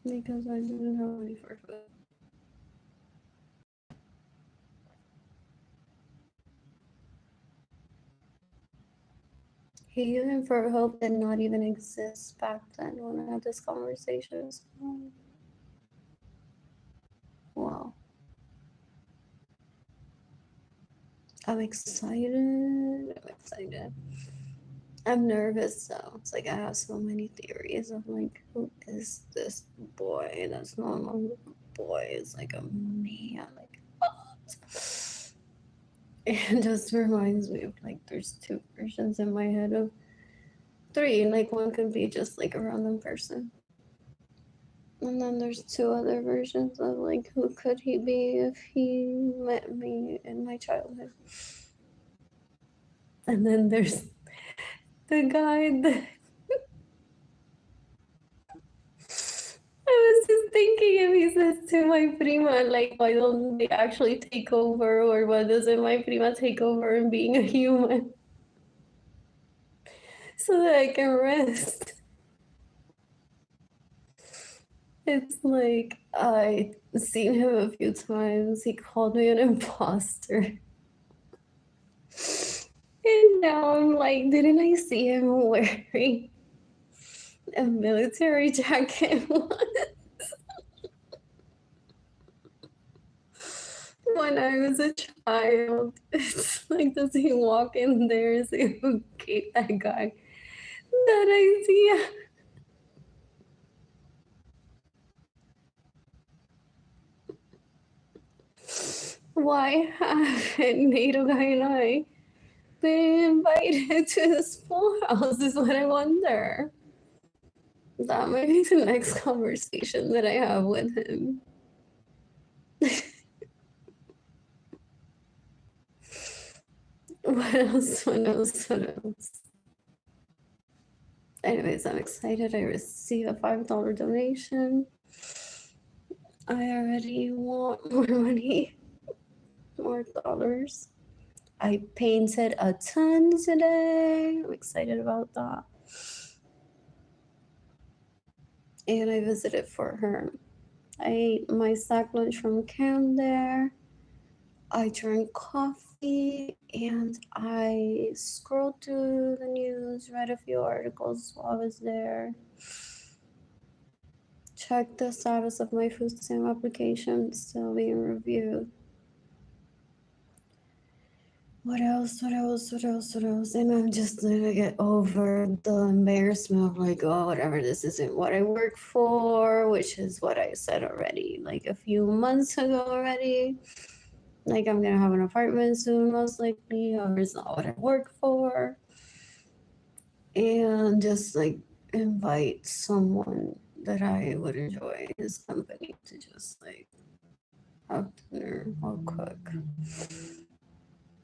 because I didn't have money for food. Healing for hope did not even exist back then when I had this conversation. So, wow. I'm excited. I'm excited. I'm nervous though. It's like I have so many theories of like, who is this boy? That's not a boy. It's like a man. Like, what? It just reminds me of like there's two versions in my head of three. Like one could be just like a random person. And then there's two other versions of like who could he be if he met me in my childhood. And then there's the guy that I was just thinking if he says to my prima, like, why don't they actually take over, or why doesn't my prima take over in being a human so that I can rest? It's like I seen him a few times. He called me an imposter. And now I'm like, didn't I see him wearing a military jacket once? When I was a child, it's like, does he walk in there and say, who gave that guy that idea? Why haven't NATO guy and I been invited to the schoolhouse is what I wonder. That might be the next conversation that I have with him. What else? What else? What else? Anyways, I'm excited. I received a $5 donation. I already want more money, more dollars. I painted a ton today. I'm excited about that. And I visited for her. I ate my sack lunch from camp there. I drank coffee and I scrolled through the news, read a few articles while I was there. Checked the status of my food stamp application, still being reviewed. What else? What else? What else? What else? And I'm just gonna get over the embarrassment of like, oh, whatever, this isn't what I work for, which is what I said already, like a few months ago already. Like, I'm gonna have an apartment soon, most likely, or it's not what I work for. And just like invite someone that I would enjoy his company to just like have dinner or cook.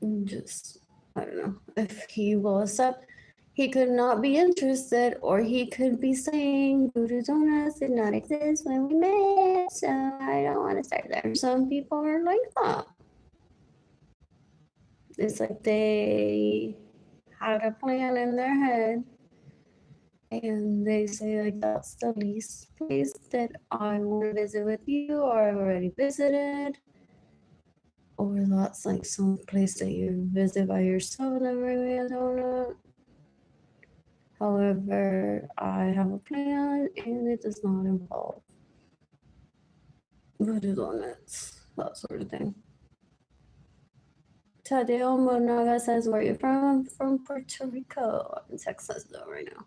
And just, I don't know if he will accept. He could not be interested, or he could be saying voodoo donuts did not exist when we met, so I don't want to start there. Some people are like that. It's like they had a plan in their head and they say like that's the least place that I want to visit with you, or I've already visited, or that's like some place that you visit by yourself and bring me a donut. However, I have a plan and it does not involve voodoo donuts, that sort of thing. Tadeo Monaga says, where are you from? I'm from Puerto Rico. I'm in Texas though right now,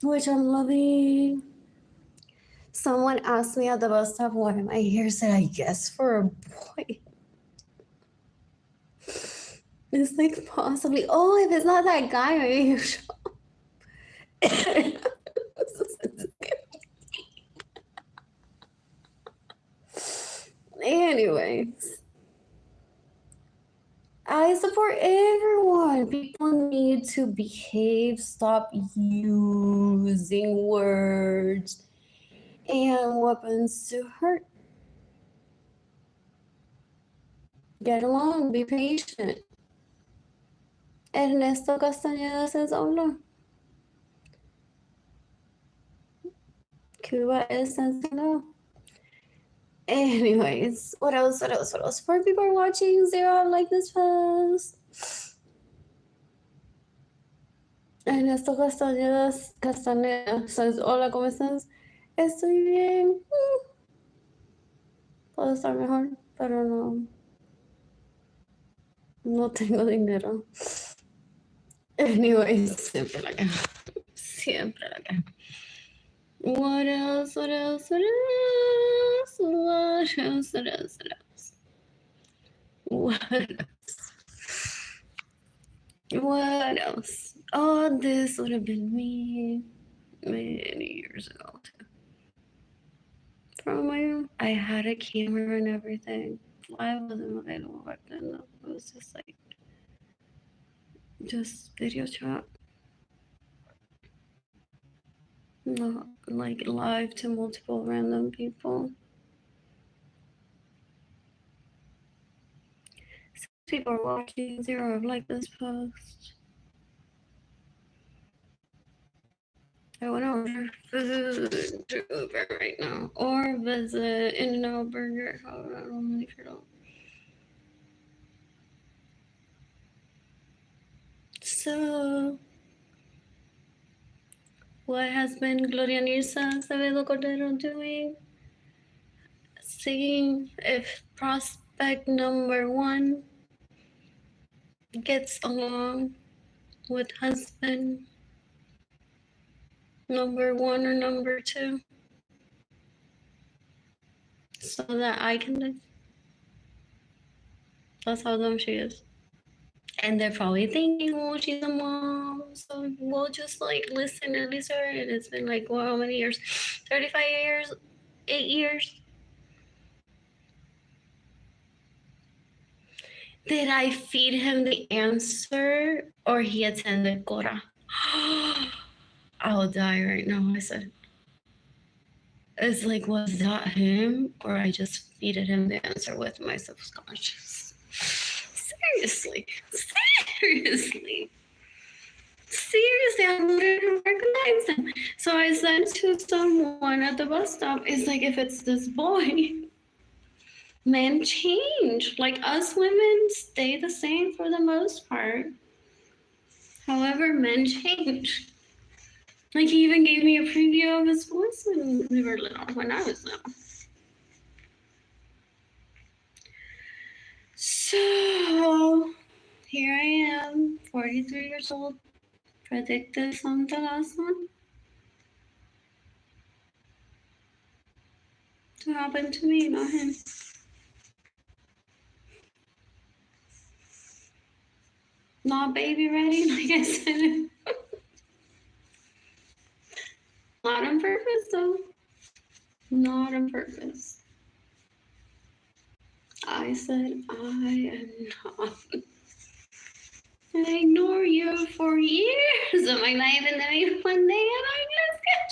which I'm loving. Someone asked me at the bus stop, what am I here? Said, I guess for a boy. It's like possibly, oh, if it's not that guy, maybe you should. Anyways, I support everyone. People need to behave, stop using words and weapons to hurt. Get along, be patient. Ernesto Castañeda says, hola. Cuba is sensitive. Anyways, what else? What else? What else? 4 people are watching. 0 have liked this post. Ernesto Castaneda says, hola, ¿cómo estás? Estoy bien. Puedo estar mejor, pero no tengo dinero. Anyways, siempre la cago. Siempre la cago. What else? What else? What else? What else? What else? What else? What else? What else? Oh, this would have been me many years ago. From I had a camera and everything. I wasn't available back then though. It was just like video chat. Not like live to multiple random people. People are watching. 0 have liked this post. I want to order food to Uber right now. Or visit In-N-Out Burger. I don't really care. So, what has been Gloria Nirsa Acevedo Cordero doing? Seeing if prospect number 1 gets along with husband number 1 or number 2, so that I can live. That's how dumb she is. And they're probably thinking, oh, she's a mom, so we'll just like listen and listen. And it's been like, well, how many years? 35 years? 8 years? Did I feed him the answer or he attended Cora? I'll die right now, I said. It's like, was that him or I just feeded him the answer with my subconscious? Seriously. I wouldn't recognize him. So I said to someone at the bus stop, it's like, if it's this boy, men change. Like us women stay the same for the most part. However, men change. Like he even gave me a preview of his voice when we were little, when I was little. So here I am, 43 years old, predicted on the last one to happen to me, not him. Not baby ready, like I said. Not on purpose, though. Not on purpose. I said I am not. And I ignore you for years of my life, and then I one day and I just get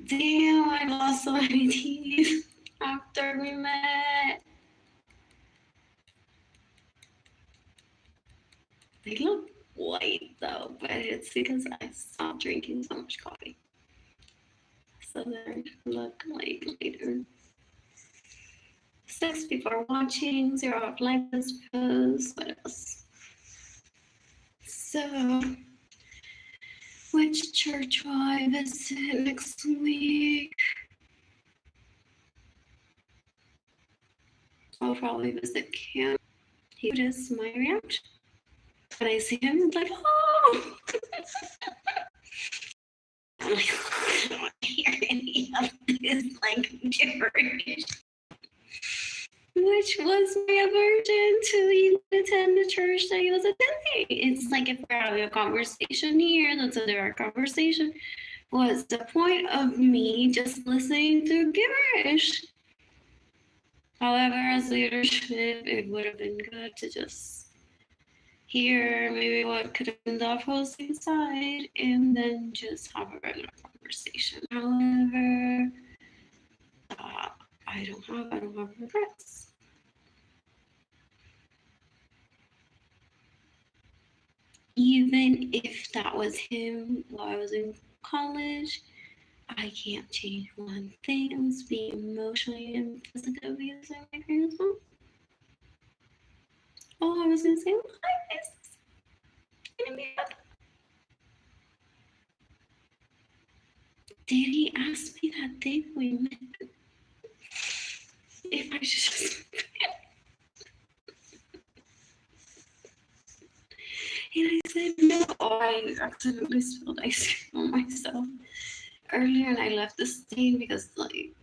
Damn, I lost so many teeth after we met. They look white though, but it's because I stopped drinking so much coffee. So they look like later. 6 people are watching, 0 have liked this post. What else? So, which church will I visit next week? I'll probably visit Cam. He is my reaction. When I see him, it's like, oh! I'm like, I don't want to hear any of this, like, gibberish. Which was my aversion to even attend the church that he was attending. It's like if we're having a conversation here, that's a direct conversation. What's the point of me just listening to gibberish? However, as leadership, it would have been good to just hear maybe what could have been the opposing side and then just have a regular conversation. However, I don't have regrets. even if that was him while I was in college, I can't change one thing. I was being emotionally and physically abused by my parents' mom. All I was gonna say, hi, this gonna be up. Did he ask me that day we met if I should just and I said no. Oh, I accidentally spilled ice cream on myself earlier and I left the stain because like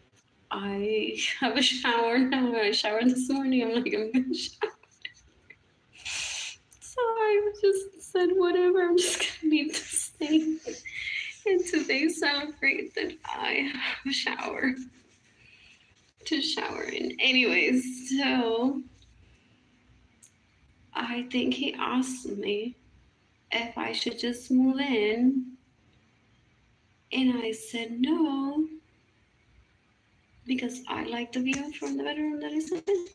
I have a shower now. I showered this morning. I'm like, I'm gonna shower. So I just said, whatever, I'm just gonna leave this thing. And today celebrate that I have a shower to shower in. Anyways, so I think he asked me if I should just move in. And I said no, because I like the view from the bedroom that I sleep in.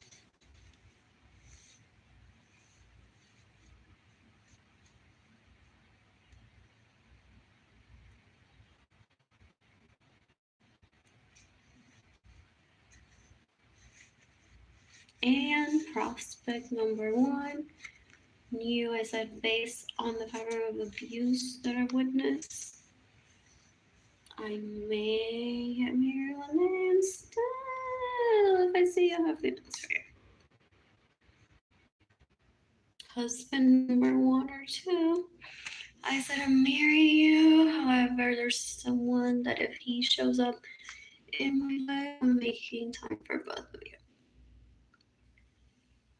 And prospect number one, new, I said, based on the pattern of abuse that I witnessed, I may get married one day and still, if I see you have feelings for you. Husband number one or two, I said, I'll marry you. However, there's someone that if he shows up in my life, I'm making time for both of you.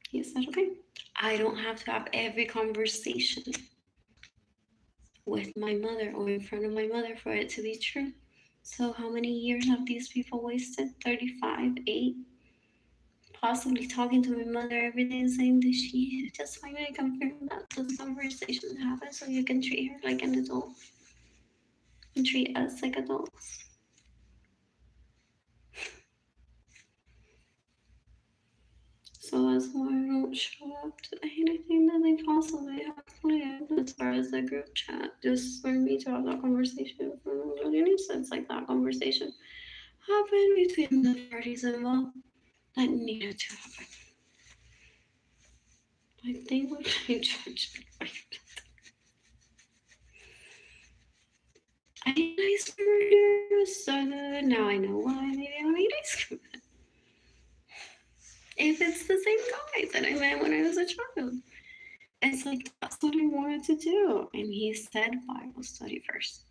He said, okay. I don't have to have every conversation with my mother or in front of my mother for it to be true. So how many years have these people wasted? 35, 8? Possibly talking to my mother every day and saying that she just finally confirmed that this conversation happened so you can treat her like an adult and treat us like adults. So that's why I don't show up to anything that they possibly have planned as far as the group chat, just for me to have that conversation with nobody else. It's like that conversation happened between the parties involved that needed to happen. Like they would be judged. I ate ice cream earlier. It was so good. Now I know why maybe I don't eat ice cream. If it's the same guy that I met when I was a child. It's like that's what I wanted to do. And he said Bible study first.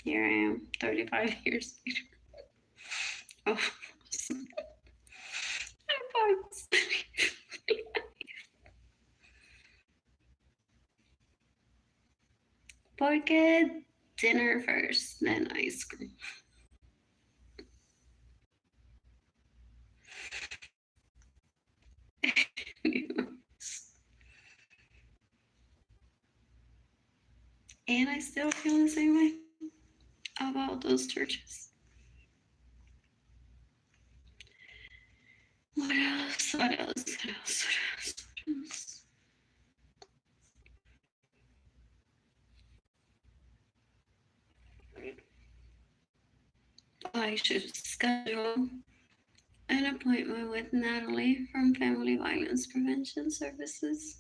Here I am, 35 years later. Oh, Bible study. Porque dinner first, then ice cream. And I still feel the same way about those churches. What else? What else? What else? What else? What else? I should schedule an appointment with Natalie from Family Violence Prevention Services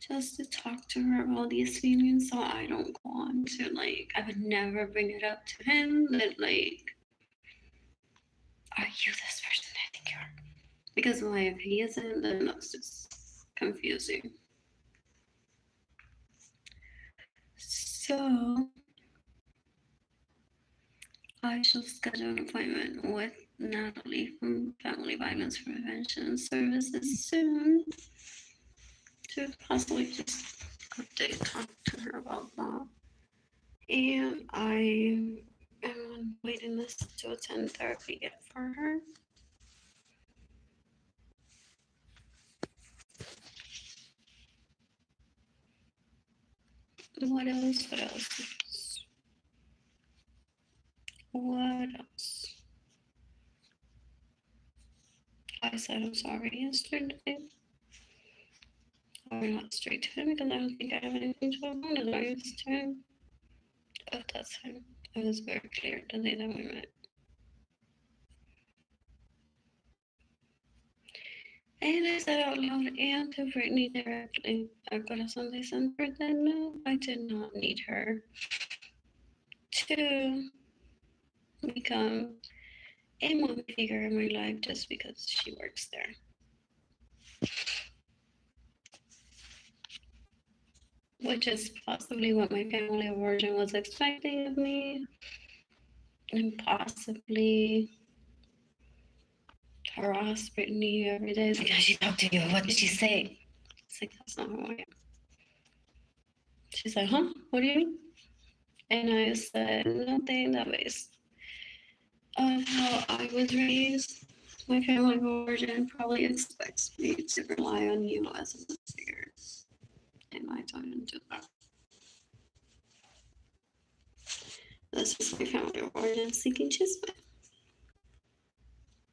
just to talk to her about these feelings so I don't go on to like, I would never bring it up to him that like, are you this person I think you are? Because why, if he isn't, then that's just confusing. So I shall schedule an appointment with Natalie from Family Violence Prevention Services soon to possibly just update, talk to her about that. And I am on waiting list to attend therapy yet for her. What else? What else? What else? I said I'm sorry yesterday. So I went straight to him because I don't think I have anything to apologize to him. Oh, that's him. It was very clear the day that we met. And I said out loud and to Brittany directly, I've got a Sunday Center, then no, I did not need her to become a mom figure in my life just because she works there. Which is possibly what my family of origin was expecting of me, and possibly harass Brittany every day. It's like, how she talked to you? What did she say? It's like, that's not who I am. She's like, huh? What do you mean? And I said, nothing that base of how I was raised. My family of origin probably expects me to rely on you as a figure, and I don't do that. This is my family of origin seeking chismet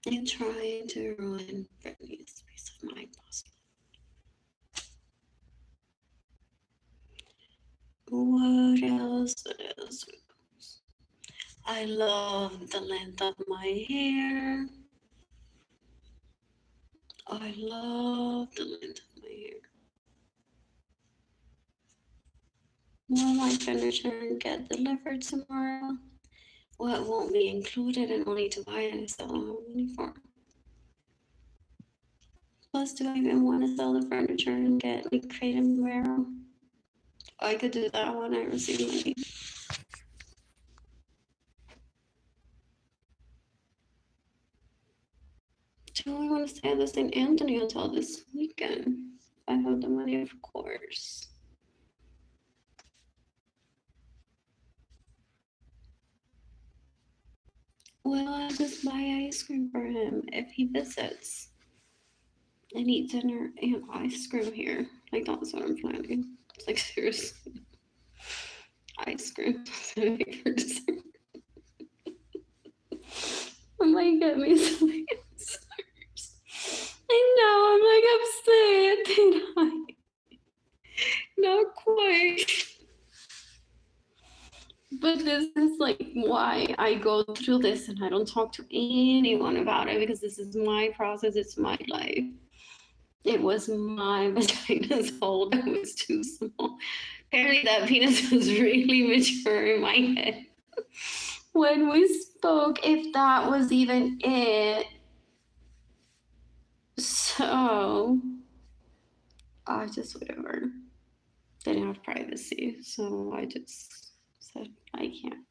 and trying to ruin Brittany's peace of mind, possibly. What else? What else? I love the length of my hair. I love the length of my hair. Will my furniture get delivered tomorrow? Well, it won't be included and I'll need to buy it. I still don't have money for it. Plus, do I even want to sell the furniture and get like creative Vero? I could do that when I receive money. Do I want to stay at the St. Anthony Hotel this weekend? If I have the money, of course. Well, I'll just buy ice cream for him if he visits. And eat dinner and ice cream here. Like, that's what I'm planning. It's like, seriously. Ice cream for dessert. I might get me some answers. I know, I'm like upset, did I? Not quite. But this is like why I go through this and I don't talk to anyone about it because this is my process, it's my life. It was my vagina's fault. It was too small. Apparently, that penis was really mature in my head when we spoke, if that was even it. So, I just, whatever. Didn't have privacy. So, I just said, I can't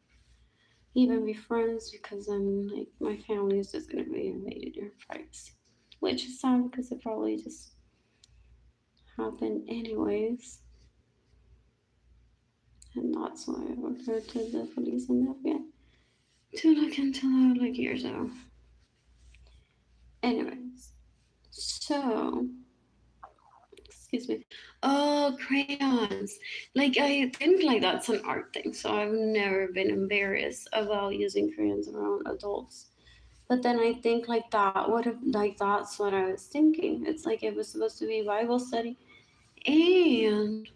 even be friends because I'm like, my family is just going to be invaded your privacy. Which is sad because it probably just happened anyways. And that's why I referred to the police and the FBI to look into that like years ago. Anyways, so excuse me. Oh, crayons. Like I think like that's an art thing. So I've never been embarrassed about using crayons around adults. But then I think like that would have like that's what I was thinking. It's like it was supposed to be Bible study and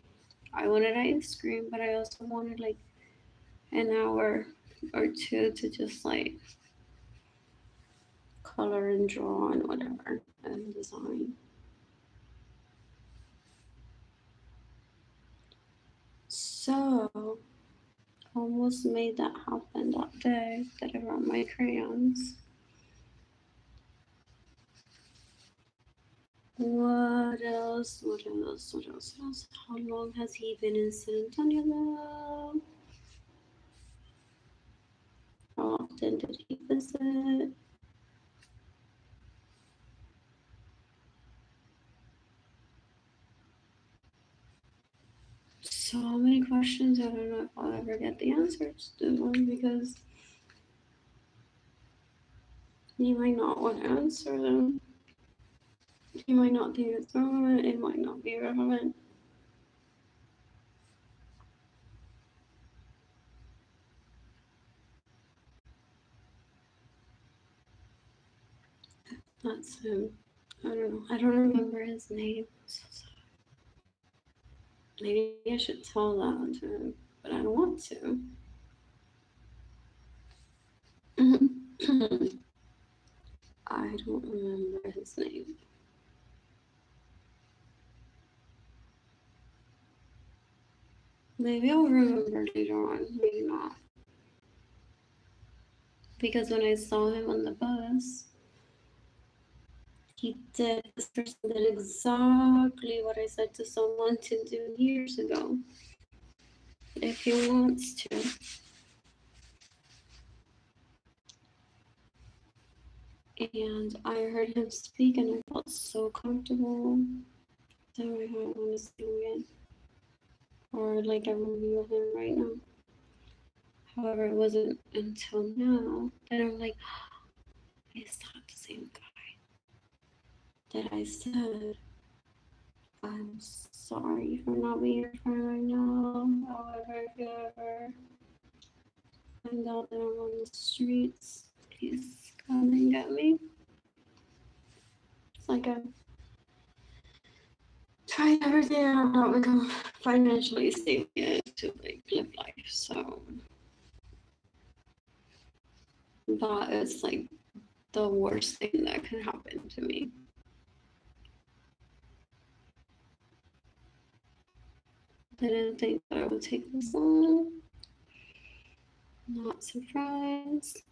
I wanted ice cream, but I also wanted like an hour or two to just like color and draw and whatever and design. So almost made that happen that day that I brought my crayons. What else? What else? What else? What else? How long has he been in San Antonio though? How often did he visit? So many questions. I don't know if I'll ever get the answers to them because he might not want to answer them. He might not think it's relevant. It might not be relevant. That's him. I don't know. I don't remember his name. So sorry. Maybe I should tell that to him, but I don't want to. I don't remember his name. Maybe I'll remember later on, maybe not. Because when I saw him on the bus, this person did exactly what I said to someone to do years ago. If he wants to. And I heard him speak and I felt so comfortable that I want to see him again. Or like a review of him right now. However, it wasn't until now that I'm like, is that the same guy that I said, I'm sorry for not being your friend right now. However, if you ever find out that I'm on the streets, please come and get me. It's like I'm trying everything I'm not become financially stable yet to like live life. So that is like the worst thing that can happen to me. Didn't think that it would take this long. Not surprised.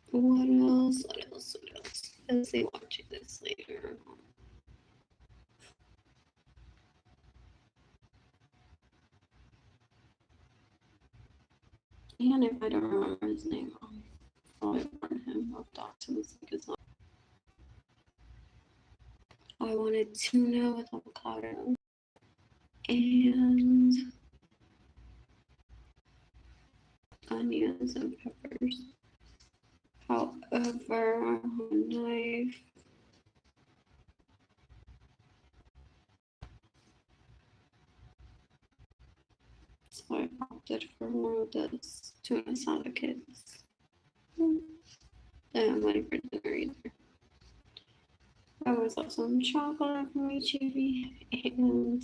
What else? What else? What else? Let's see, watching this later. And if I don't remember his name, I'll probably warn him. I'll talk to him. I wanted tuna with avocado and onions and peppers. However, I have a knife. So I opted for one of those tuna salad kits. I'm waiting for dinner either. I was also some chocolate from HEB and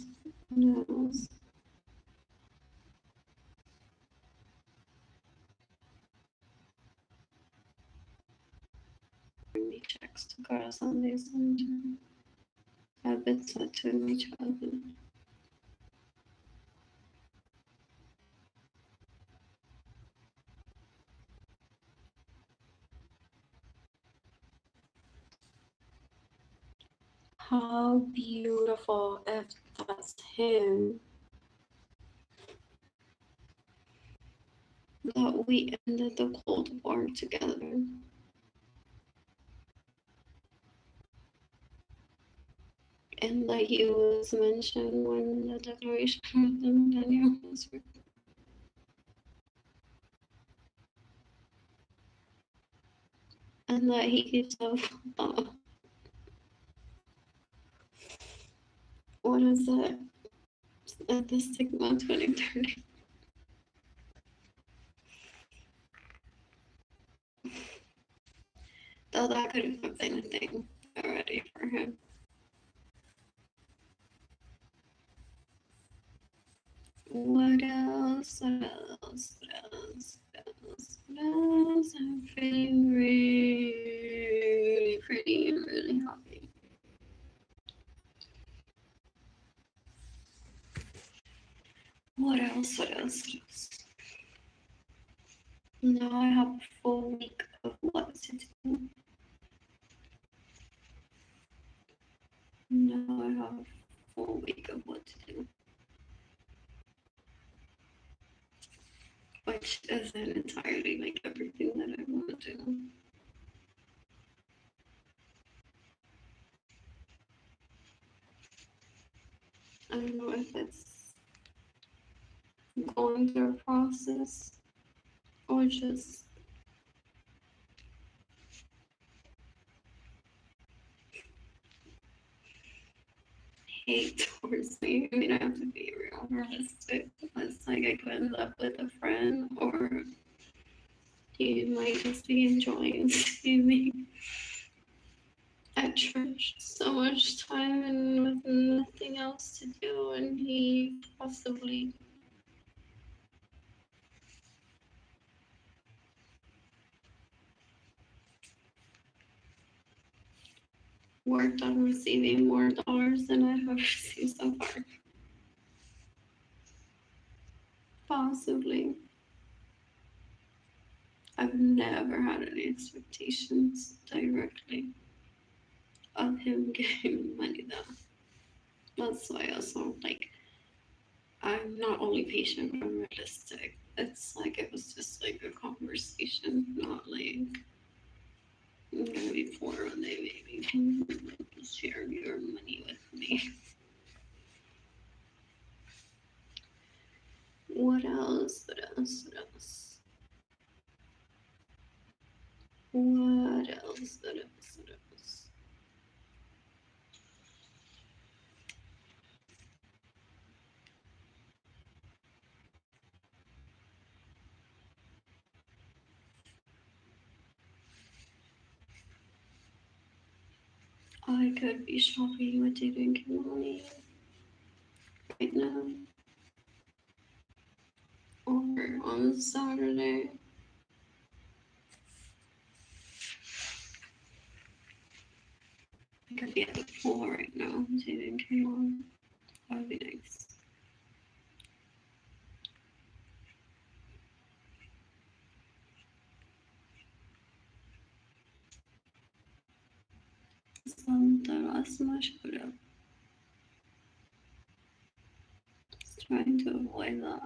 noodles. Me checks to go to Sunday Center. I've been said to my childhood. How beautiful if that's him. That we ended the Cold War together. And that he was mentioned when the Declaration of the Millennium was written. And that he keeps up what is it? At the stigma 2030. Though that could have been a thing already for him. What else? What else? What else? What else? What else? I'm feeling really pretty and really happy. What else? What else? What else? Now I have a full week of what to do. Now I have a full week of what to do. Which isn't entirely like everything that I want to do. I don't know if it's going through a process or just hate towards me. I mean, I have to be real realistic. It's like I could end up with a friend, or you might just be enjoying seeing me at church. so much time and with nothing else to do, and he possibly worked on receiving more dollars than I have received so far. Possibly. I've never had any expectations directly of him giving me money though. That's why I also like I'm not only patient but I'm realistic. It's like it was just like a conversation, not like I'm gonna be poor one day maybe. Can you share your money with me? What else? What else? What else? What else? What else? What else? I could be shopping with David Kimani right now or on Saturday. I could be at the pool right now. David Kimani. That would be nice. Santa last much, but trying to avoid that.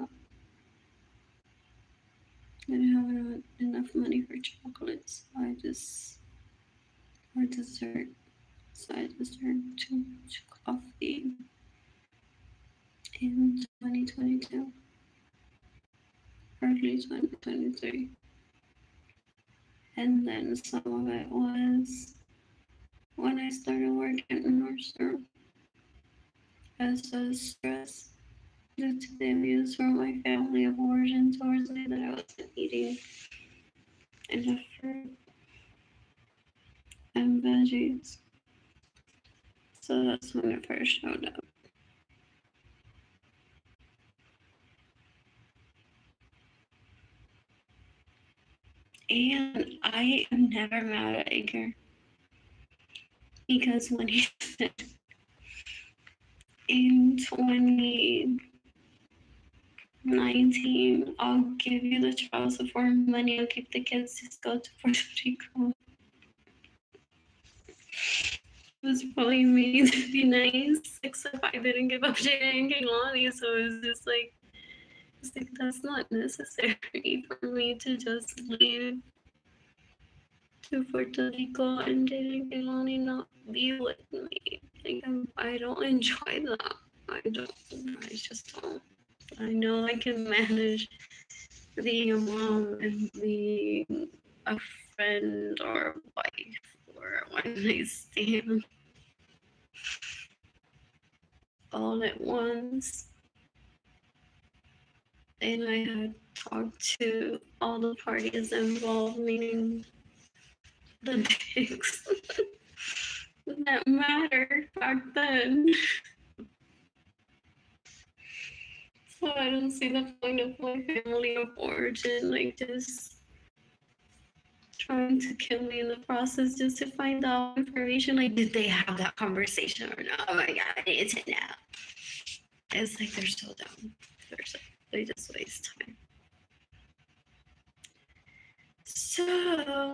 I don't have enough money for chocolates, so I just or dessert. So I just drank too much coffee in 2022, early 2023. And then some of it was when I started working in Nordstrom as a stress due to the abuse from my family of origin towards me that I wasn't eating enough fruit and veggies. So that's when it first showed up. And I am never mad at Edgar because when he said in 2019, I'll give you the child support money, I'll keep the kids, just go to Puerto Rico. It was probably meaning to be nice, except I didn't give up Jada and Kehlani, so it was just like, it's like that's not necessary for me to just leave to Puerto Rico and Jada and Kehlani not be with me. Like I don't enjoy that. I just don't. I know I can manage being a mom and being a friend or a wife or a one night stand all at once. And I had talked to all the parties involved, meaning the dicks that mattered back then. So I don't see the point of my family of origin, like just trying to kill me in the process just to find out information. Like, did they have that conversation or not? Oh my god, I need to know. It's like they're so dumb. They just waste time. So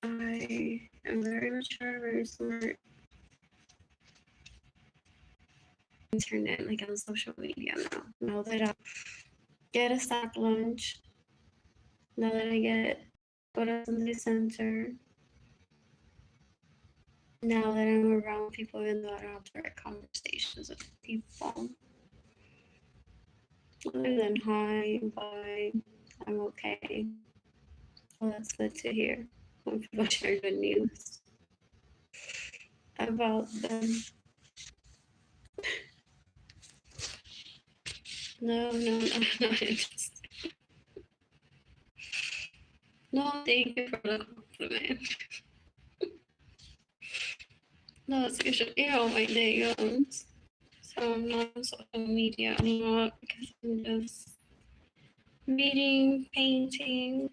I am very mature, very smart. Internet, like on social media now. Now that I get a sack lunch, now that I get go to Assembly Center, now that I'm around people, even though I don't have direct conversations with people, other than hi, bye, I'm okay. Well, that's good to hear when people share good news about them. No, not interested. No, thank you for the compliment. No, it's like I should eat all my day goes. So I'm not on social media a lot because I'm just reading, painting,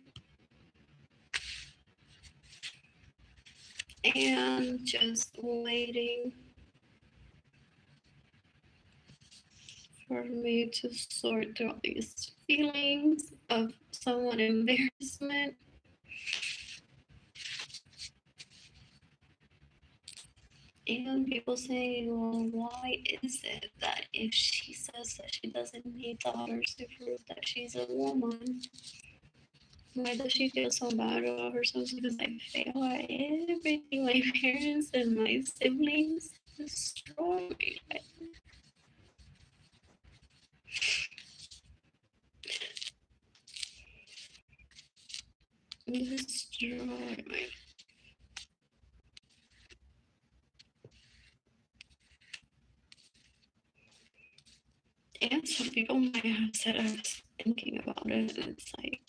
and just waiting for me to sort through these feelings of somewhat embarrassment. And people say, well, why is it that if she says that she doesn't need daughters to prove that she's a woman, why does she feel so bad about herself? Because I fail at everything my parents and my siblings destroy me. Destroy my. And some people might have said I was thinking about it, and it's like,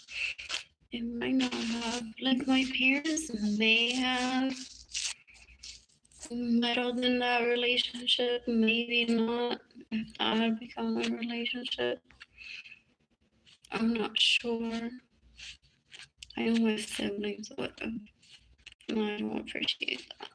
it might not have. Like, my parents may have meddled in that relationship, maybe not. If that had become a relationship, I'm not sure. I know my siblings would have, and I don't appreciate that.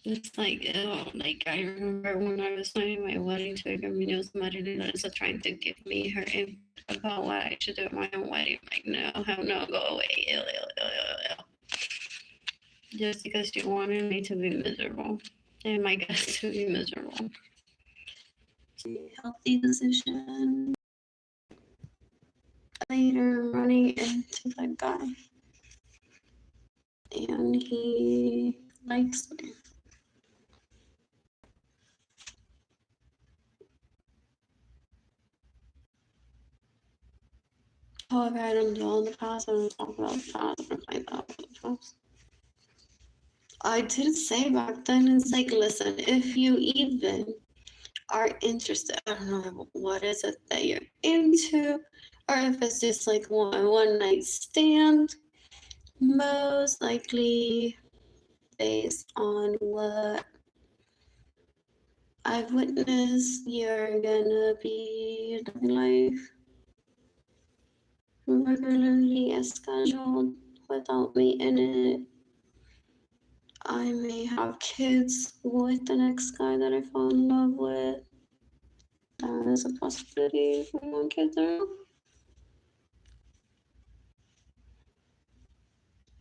It's like, oh, like I remember when I was planning my wedding to somebody that is trying to give me her input about what I should do at my own wedding. I'm like, no, hell no, go away. Ew, ew, ew, ew, ew. Just because you wanted me to be miserable and my guests to be miserable. Healthy decision. Later, I'm running into that guy, and he likes me. However, I don't dwell on the past. I don't talk about the past. I don't find out about the past. I did say back then, it's like, listen, if you even are interested, I don't know what is it that you're into, or if it's just like one night stand, most likely based on what I've witnessed, you're gonna be living life regularly as scheduled without me in it. I may have kids with the next guy that I fall in love with. That is a possibility for one kid there.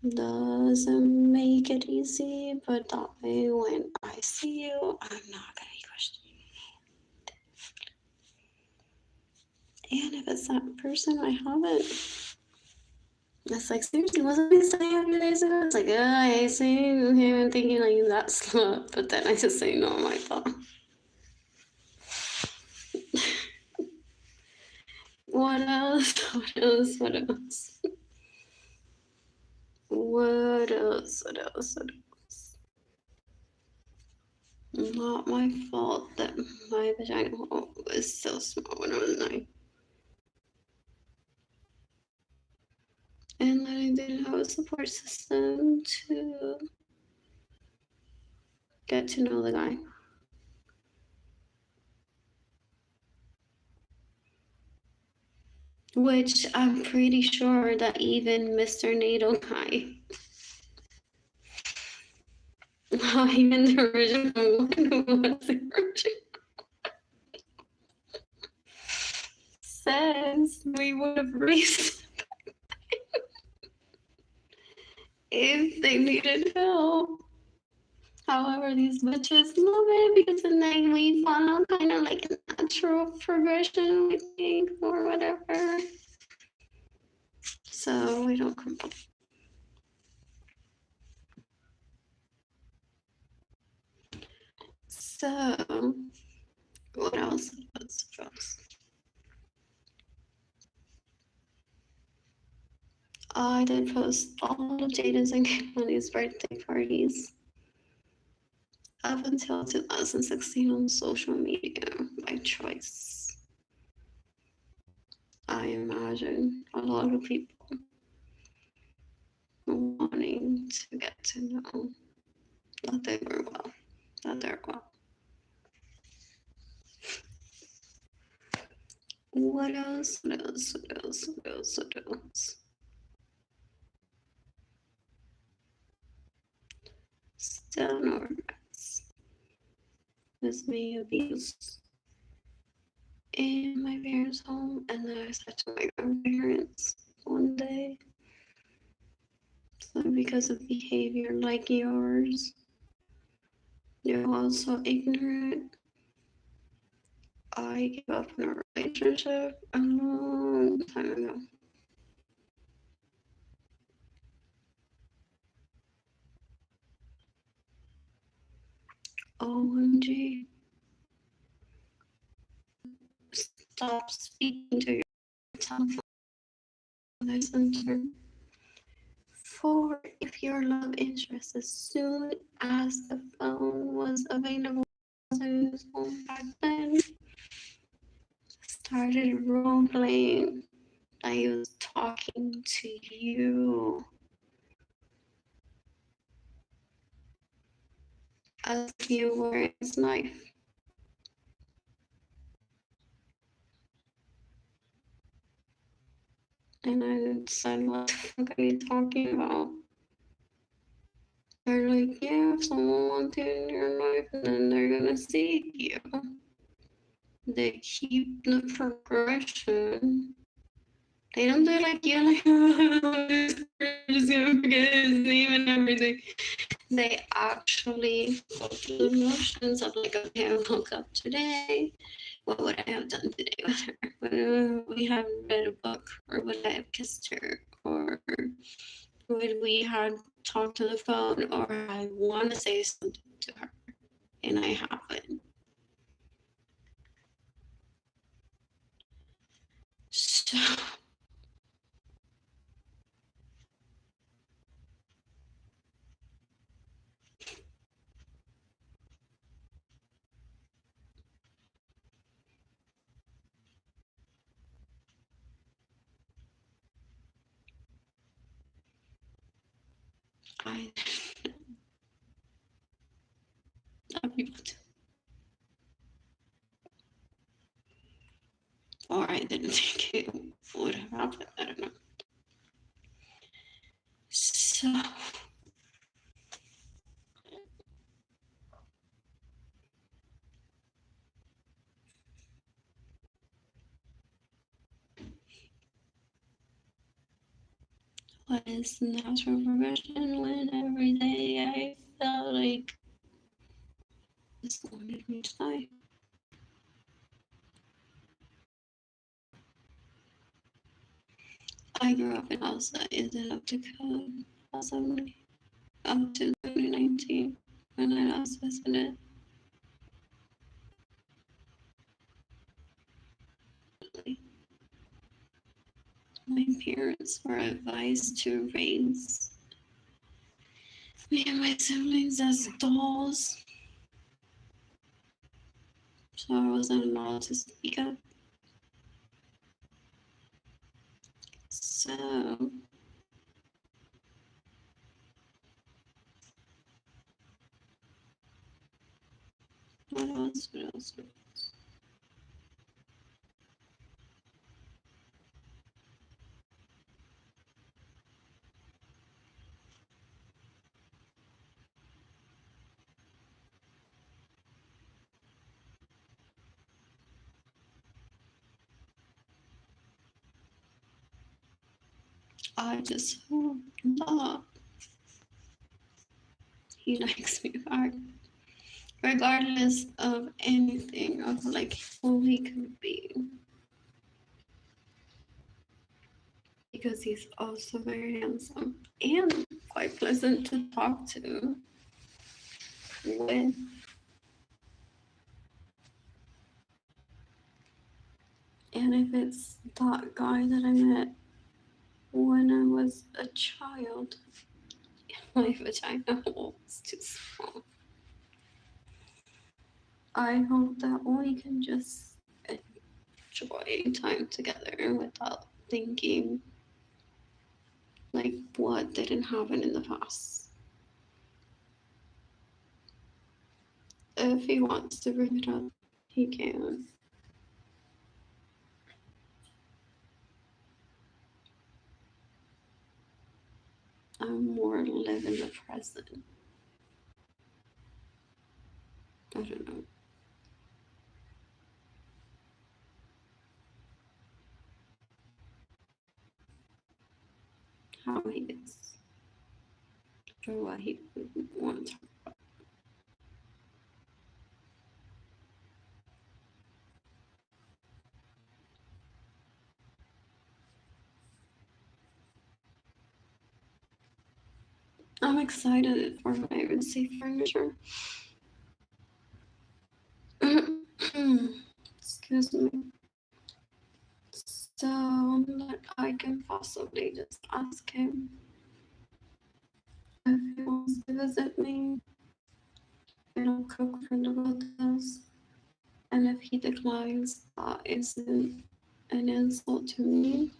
Doesn't make it easy, but that way when I see you, I'm not gonna be questioning. And if it's that person, I haven't. It's like, seriously, wasn't I saying a few days ago? It's like, I see him and thinking like that slut, but then I just say, no, my fault. What else? What else? What else? What else? What else? What else? Not my fault that my vagina was so small when I was 9. And that I didn't have a support system to get to know the guy. Which I'm pretty sure that even Mr. NATO guy, even the original one who was the original, says we would have raised if they needed help. However, these bitches love it because then we follow kind of like a natural progression, I think, or whatever. So we don't complain. So, what else? What else? I did post all of Jada's and Kimberly's birthday parties up until 2016 on social media by choice. I imagine a lot of people wanting to get to know that they were well, that they're well. What else? What else? What else? What else? What else? Still no regrets. Was being abused in my parents' home, and then I said to my grandparents one day, so because of behavior like yours, you're also ignorant. I gave up on a relationship a long time ago. OMG. Stop speaking to your telephone. Center. For if your love interest, as soon as the phone was available, back then, started role playing. I was talking to you as if you were his knife. And I said, what the fuck are you talking about? They're like, yeah, if someone wants you in your life, then they're gonna see you. They keep the progression. They don't do like you, like, I'm just gonna forget his name and everything. They actually go through the motions of like, okay, I woke up today. What would I have done today with her? Would we have read a book, or would I have kissed her, or would we have talked to the phone, or I want to say something to her and I haven't. So I people do. Or I didn't think it would have happened. I don't know. So what is natural progression when every day I felt like this wanted me to die? I grew up in a house that ended up to code assembly up to 2019 when I last visited. My parents were advised to raise me and my siblings as dolls, so I wasn't allowed to speak up. So what else? What else? What else? I just hope that he likes me back, regardless of anything of like who he could be. Because he's also very handsome and quite pleasant to talk to with. And if it's that guy that I met when I was a child, my vagina was too small. I hope that we can just enjoy time together without thinking Like, what didn't happen in the past? If he wants to bring it up, he can. I'm more live in the present. I don't know. How he is. For what he wants. I'm excited for when I would see furniture. Excuse me. So that I can possibly just ask him if he wants to visit me. And I'll cook for the both of us. And if he declines, that isn't an insult to me.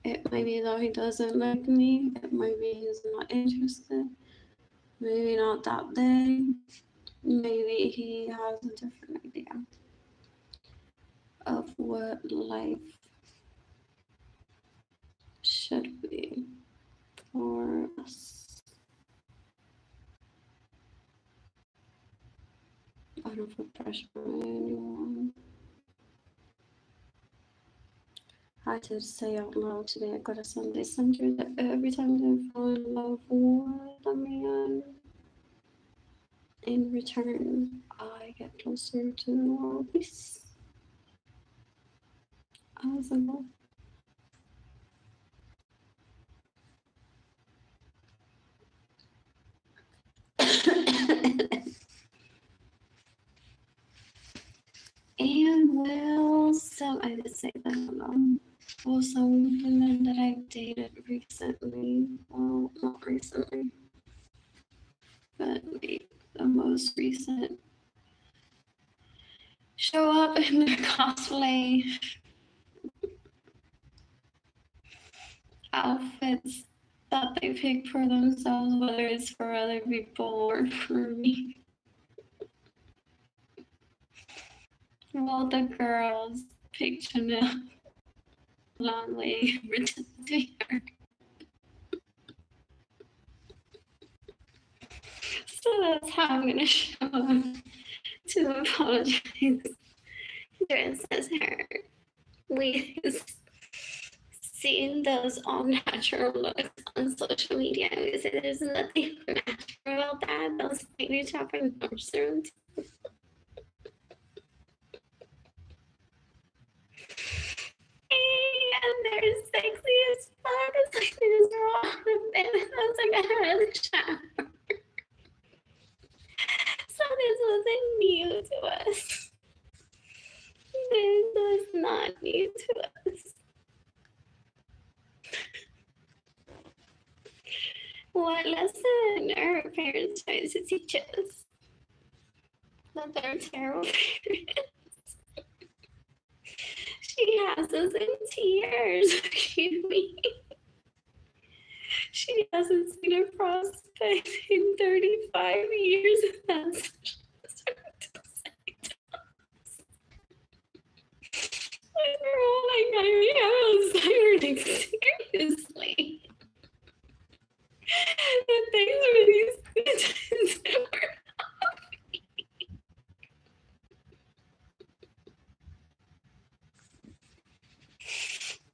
It might be that he doesn't like me. It might be he's not interested. Maybe not that day. Maybe he has a different idea of what life should be for us. I don't put pressure on anyone. I did say out loud today, I got a Sunday center that every time I fall in love with a man, in return, I get closer to the world peace. As a goal. And well, so I did say that. Also, the men that I dated recently, well, not recently, but like the most recent, show up in their cosplay outfits that they pick for themselves, whether it's for other people or for me. Well, the girls pick Chanel long way pretend to be her. So that's how I'm gonna show up to apologize dressed as her. Please, seeing those all natural looks on social media, I would say there's nothing natural about that. Those tiny chopping mushrooms. And they're sexy as fuck. It's like they just raw and it's like I had a shower. So this wasn't new to us. This was not new to us. What lesson are our parents trying to teach us? That they're terrible parents. She has us in tears. She hasn't seen a prospect in 35 years. That's we're all like, I mean, I was learning seriously. The things were these good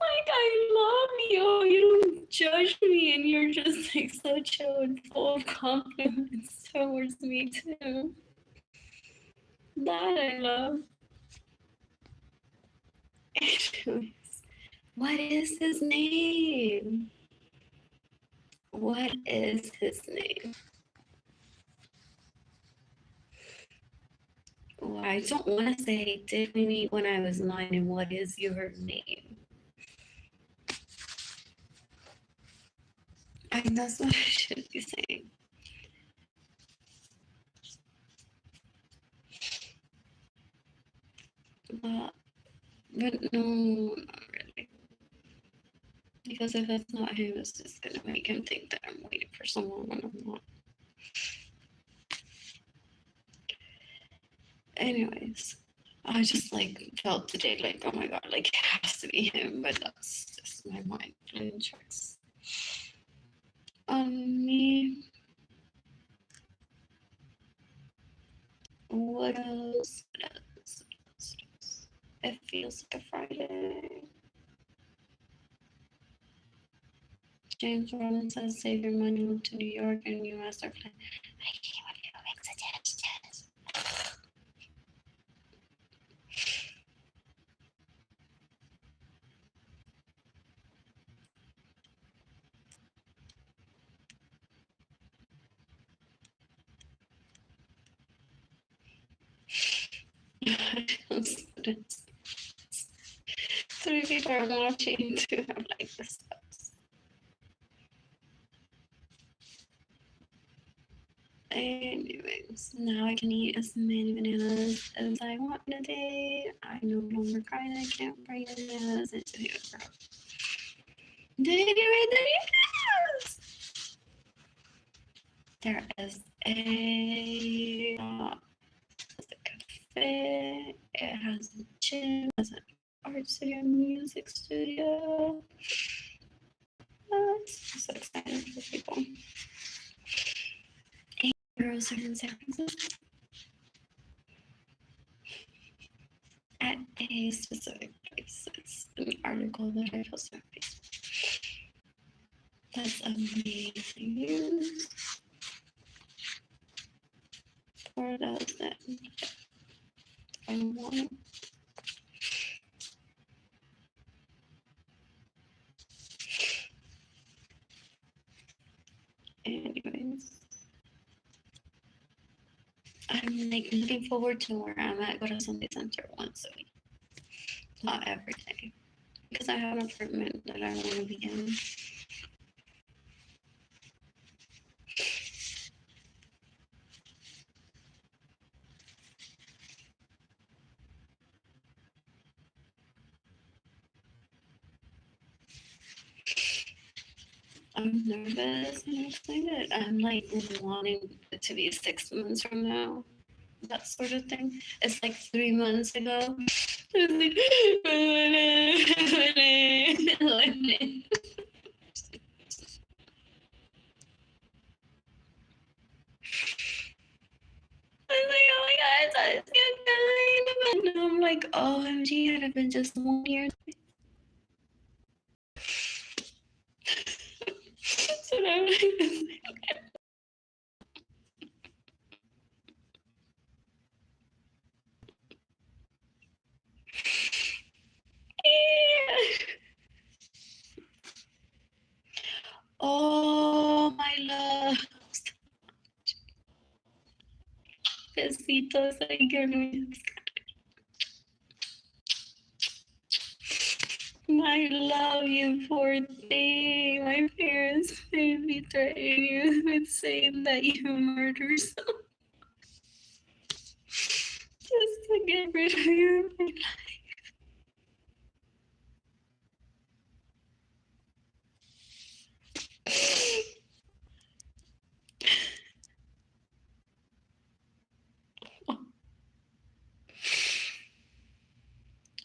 like, I love you. You don't judge me, and you're just like so chill and full of compliments towards me too. That I love. Anyways, what is his name? What is his name? Well, I don't want to say, did we meet when I was 9 and what is your name? I think that's what I should be saying. But no, not really. because if it's not him, it's just gonna make him think that I'm waiting for someone when I'm not. Anyways, I just like felt today like, oh my god, like it has to be him, but that's just my mind playing tricks on me. What else? What else? What else? It feels like a Friday. James Rollin says, save your money, move to New York and US are flying. I can't want to make suggestions. Three people are watching to have like this. Anyways, now I can eat as many bananas as I want in a day. I no longer cry and I can't bring bananas into the other. Did you read the news? There is a cafe. It has a gym, it has an art studio, music studio. It's so exciting for people. 8 girls are in San Francisco at a specific place. It's an article that I posted on Facebook. That's amazing news. 4,000. I want. Anyways, I'm like looking forward to where I'm at. Go to Sunday Center once a week, not every day, because I have an apartment that I want to be in. I'm nervous and excited. I'm like wanting it to be 6 months from now. That sort of thing. It's like 3 months ago. I was like, oh my god, I thought it's good. And I'm like, OMG, had it been just 1 year. So I'm like, oh, my love. Besitos, like, I love you, poor thing. My parents made me threaten you with saying that you murdered someone just to get rid of you.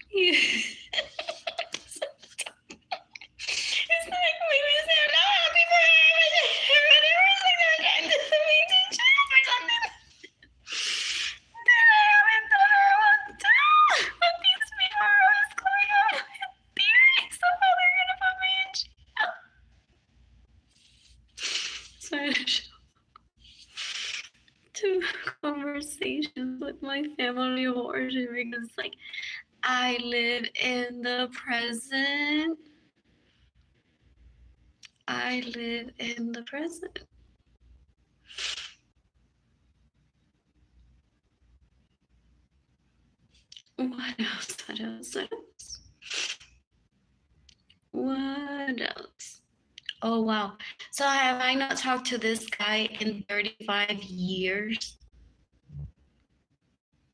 Yeah. It's like maybe say I'm not happy for her, but it was like they're trying to me to check or something. Then I haven't told her what to do. But these people are always calling out my theories of how they're gonna put me in jail. So I had to show 2 conversations with my family of origin because like I live in the present. I live in the present. What else? What else? What else? What else? Oh wow. So have I not talked to this guy in 35 years?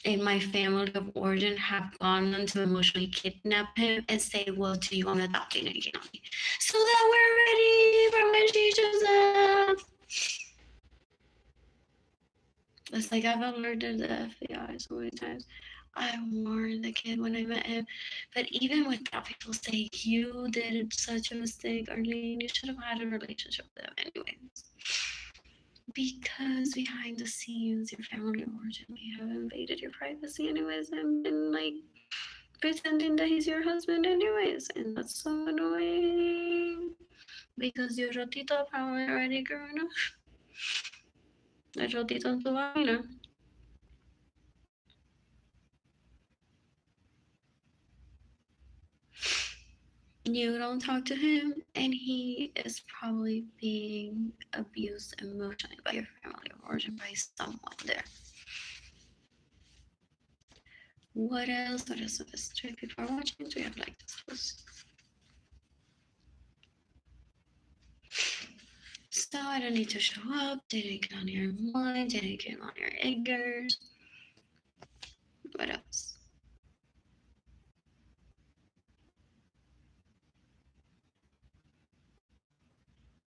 in my family of origin have gone on to emotionally kidnap him and say, well, do you want to adopt Teenage Annie? So that we're ready for when she shows up. It's like I've alerted the FBI so many times. I warned the kid when I met him. But even with that, people say, you did such a mistake, Arlene. You should have had a relationship with him anyways. Because behind the scenes, your family of origin may have invaded your privacy anyways and been like pretending that he's your husband anyways. And that's so annoying. Because your rotito probably already grown up. El rotito en tu vagina. You don't talk to him, and he is probably being abused emotionally by your family of origin, by someone there. What else? What else? What else? Three people are watching. Do we have like this? So I don't need to show up. Didn't get on your mind. Didn't get on your eggers. What else?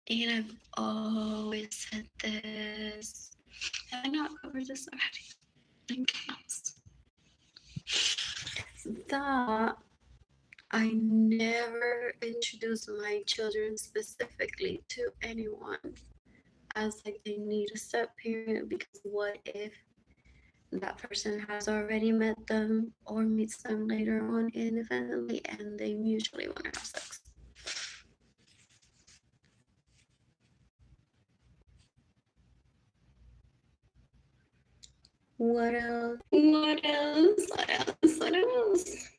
And I've always said this. Have I not covered this already? That I never introduce my children specifically to anyone as like they need a step parent, because what if that person has already met them or meets them later on independently and they mutually want to have sex? What else? What else? What else? What else?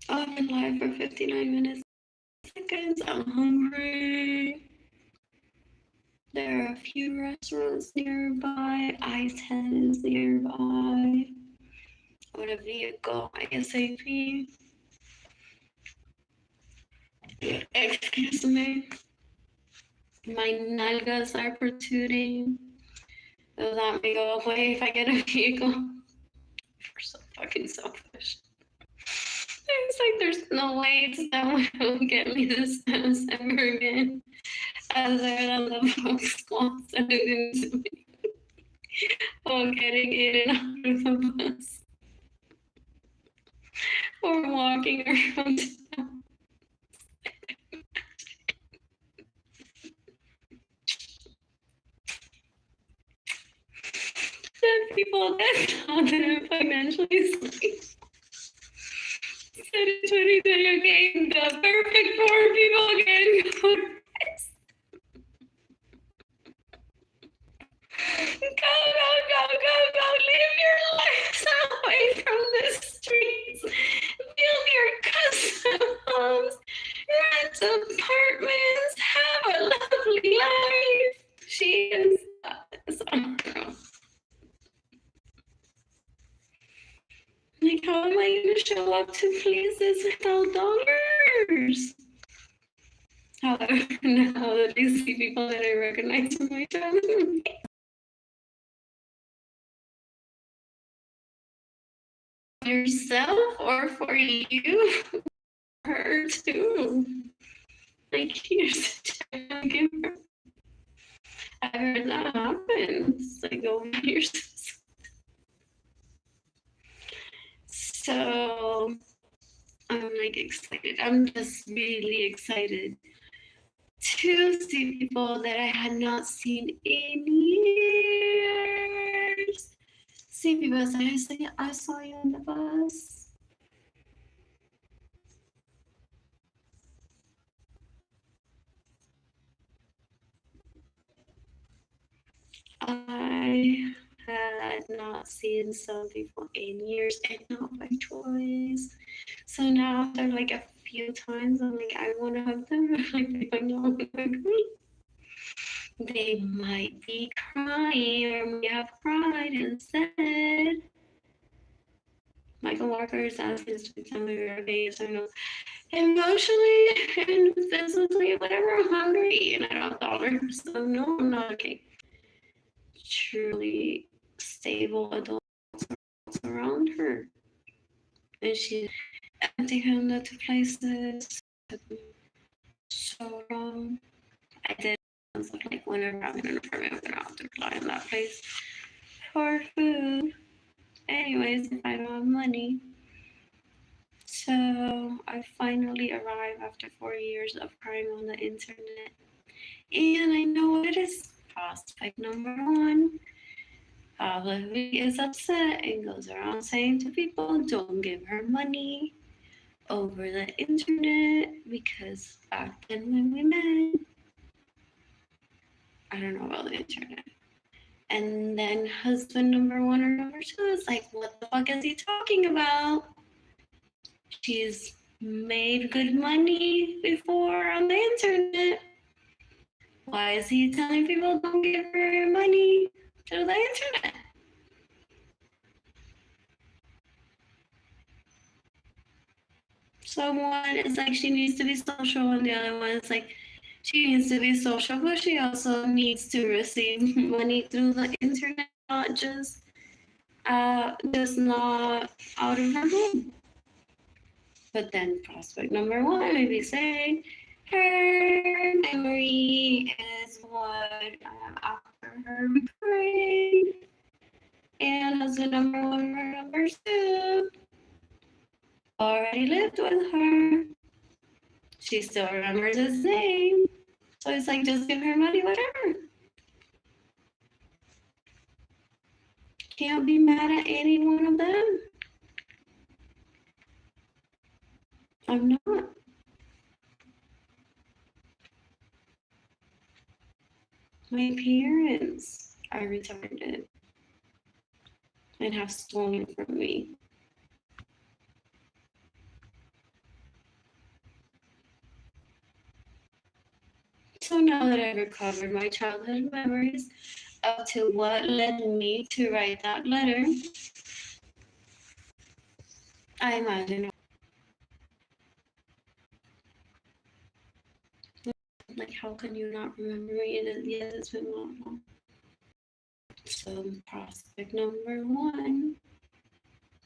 I've been live for 59 minutes. Seconds. I'm hungry. There are a few restaurants nearby. I-10 is nearby. With a vehicle, ASAP. Excuse me. My nalgas are protruding. Will that may go away if I get a vehicle? We're so fucking selfish. It's like there's no way someone will get me this house ever again. Other than the folks sending to me. Or getting in and out of the bus. Or walking around town. The people that thought that I'm financially safe. Said in 2020, okay, the perfect four people again. Go, live your lives away from the streets. Build your custom homes, rent apartments, have a lovely life. She is on her own. Like, how am I going to show up to places without dollars? However, now that I see people that I recognize from my childhood. Yourself or for you? Her too. Like, here's a giver. I heard that happens. Like, over years. So I'm like excited. I'm just really excited to see people that I had not seen in years. See people say, I saw you on the bus. I had not seen some people in years, and not by choice. So now after like a few times, I'm like, I want to hug them. Like, I know they might be crying or may have cried and said. Michael Walker is asking us to tell me we're okay, so I know emotionally and physically, whatever, I'm hungry and I don't have dollars. So no, I'm not okay. Truly stable adults around her. And she empty handed to places. So wrong. I did like whenever I'm in an apartment, I'm gonna have to rely on that place for food. Anyways, if I don't have money. So I finally arrived after 4 years of crying on the internet. And I know what it is. Prospect number one. Probably is upset and goes around saying to people, don't give her money over the internet because back then when we met, I don't know about the internet. And then husband number one or number two is like, what the fuck is he talking about? She's made good money before on the internet. Why is he telling people don't give her money through the internet? So one is like she needs to be social, and the other one is like she needs to be social, but she also needs to receive money through the internet, not just not out of her home. But then prospect number one may be saying her memory is what after her prayed. And husband number one or number two already lived with her. She still remembers his name. So it's like, just give her money, whatever. Can't be mad at any one of them. I'm not. My parents are retarded and have stolen from me. So now that I've recovered my childhood memories up to what led me to write that letter, I imagine, like, how can you not remember me? Yes, it's been long. So prospect number one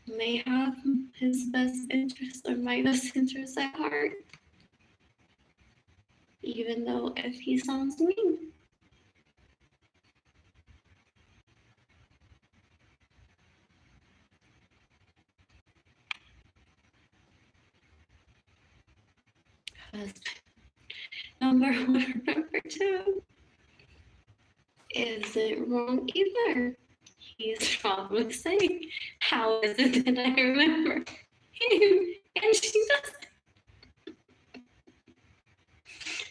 may have his best interest or my best interest at heart, even though if he sounds mean. Husband number one or number two isn't wrong either. He's probably saying, how is it that I remember him and she doesn't?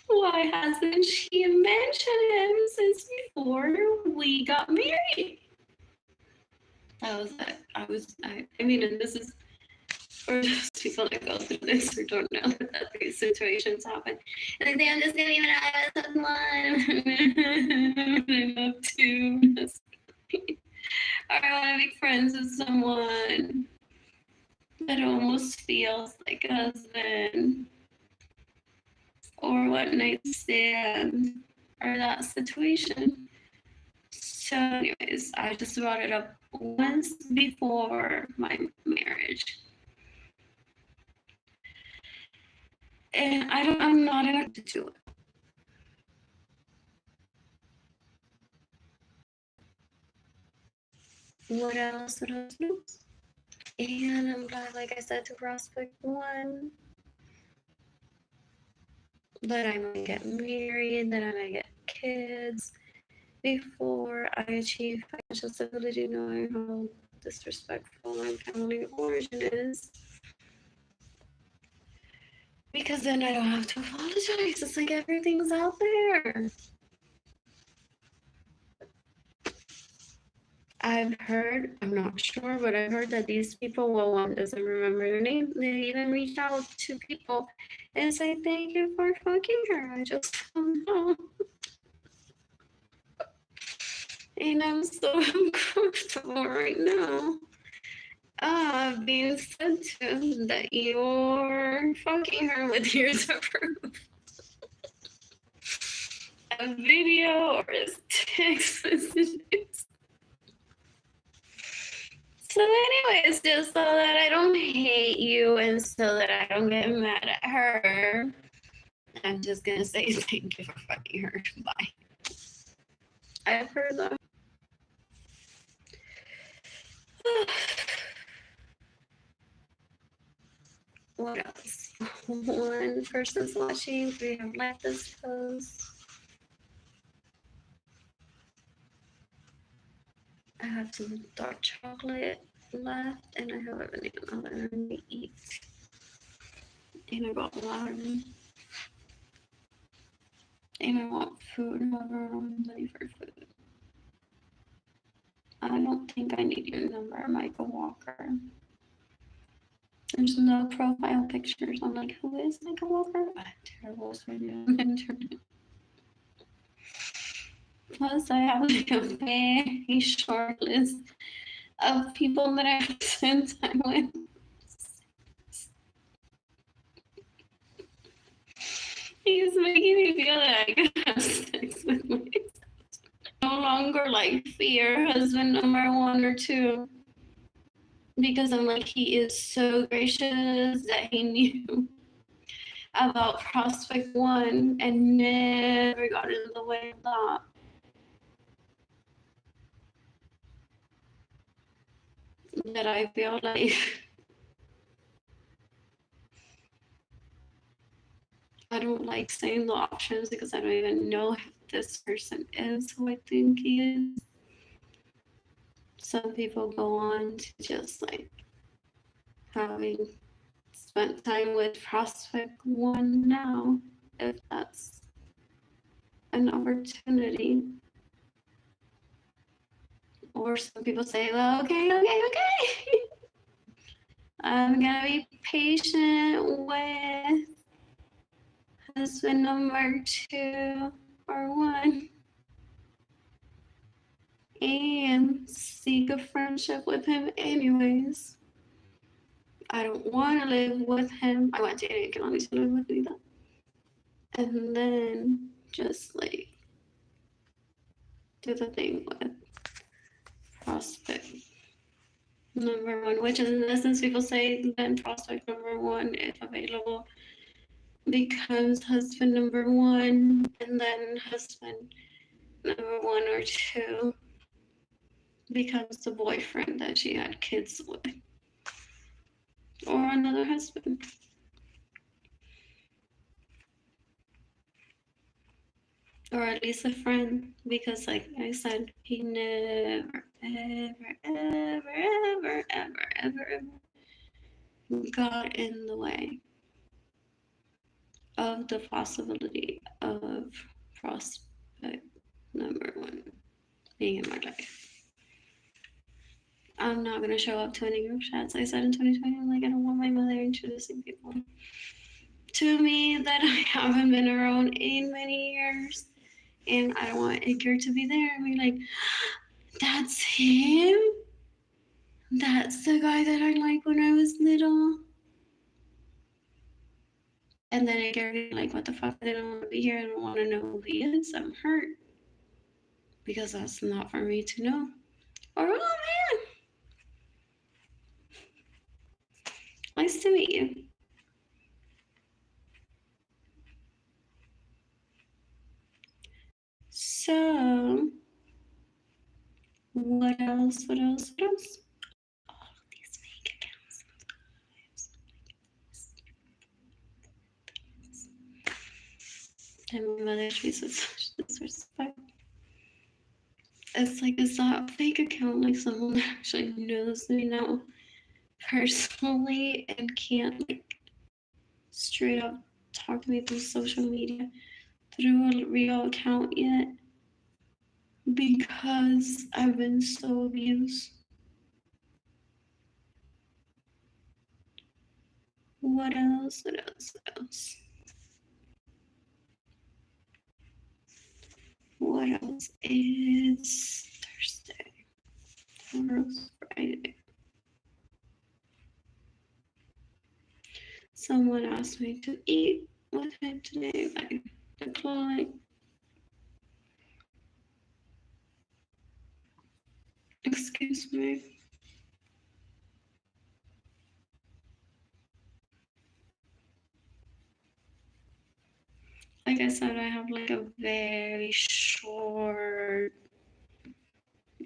Why hasn't she mentioned him since before we got married? I mean, and this is for those people that go through this or don't know that these situations happen. And like, I'm just gonna leave it out as one. I love to. Or I want to be friends with someone that almost feels like a husband or one night stand or that situation. So, anyways, I just brought it up once before my marriage. And I'm not attracted to it. What else? And I'm glad, like I said, to prospect one. That I might get married, that I might get kids before I achieve financial stability, knowing how disrespectful my family of origin is. Because then I don't have to apologize. It's like everything's out there. I've heard, I'm not sure, but I've heard that these people, well, one doesn't remember their name, they even reach out to people and say, thank you for fucking her. I just don't know. And I'm so uncomfortable right now. Being said to that you're fucking her with years of proof. A video or a text messages. So anyways, just so that I don't hate you and so that I don't get mad at her, I'm just gonna say thank you for fucking her. Bye. I've heard that. What else? One person's watching, 3 have liked this post. I have some dark chocolate left, and I have a banana that I'm gonna eat. And I got water. And I want food, however, I'm ready for food. I don't think I need your number, Michael Walker. There's no profile pictures. I'm like, who is Michael Walker? I'm terrible at the internet. Plus, I have like a very short list of people that I spend time with. He's making me feel that I can have sex with myself. No longer like fear husband number 1 or 2. Because I'm like, he is so gracious that he knew about prospect 1 and never got in the way of that. That I feel like I don't like saying the options because I don't even know if this person is who I think he is. Some people go on to just like having spent time with prospect 1 now, if that's an opportunity. Or some people say, well, okay. I'm gonna be patient with husband number 2 or 1 and seek a friendship with him anyways. I don't want to live with him. I want Jada and Kalani to live with me though. And then just like do the thing with prospect number 1, which in essence people say then prospect number 1, if available, becomes husband number 1, and then husband number 1 or 2 becomes the boyfriend that she had kids with, or another husband. Or at least a friend, because like I said, he never, ever got in the way of the possibility of prospect number 1 being in my life. I'm not gonna show up to any group chats. I said in 2020, I'm like, I don't want my mother introducing people to me that I haven't been around in many years. And I don't want Edgar to be there and be like, that's him? That's the guy that I liked when I was little? And then Edgar be like, what the fuck? I didn't want to be here. I don't want to know who he is. I'm hurt. Because that's not for me to know. Or, oh man, nice to meet you. So, what else? All these fake accounts. And my mother treats such disrespect. It's like, it's not a fake account, like someone actually knows me now personally and can't like straight up talk to me through social media through a real account yet, because I've been so abused. What else? What else is Thursday? Tomorrow's Friday. Someone asked me to eat with him today. I declined. Excuse me. like I said, I have like a very short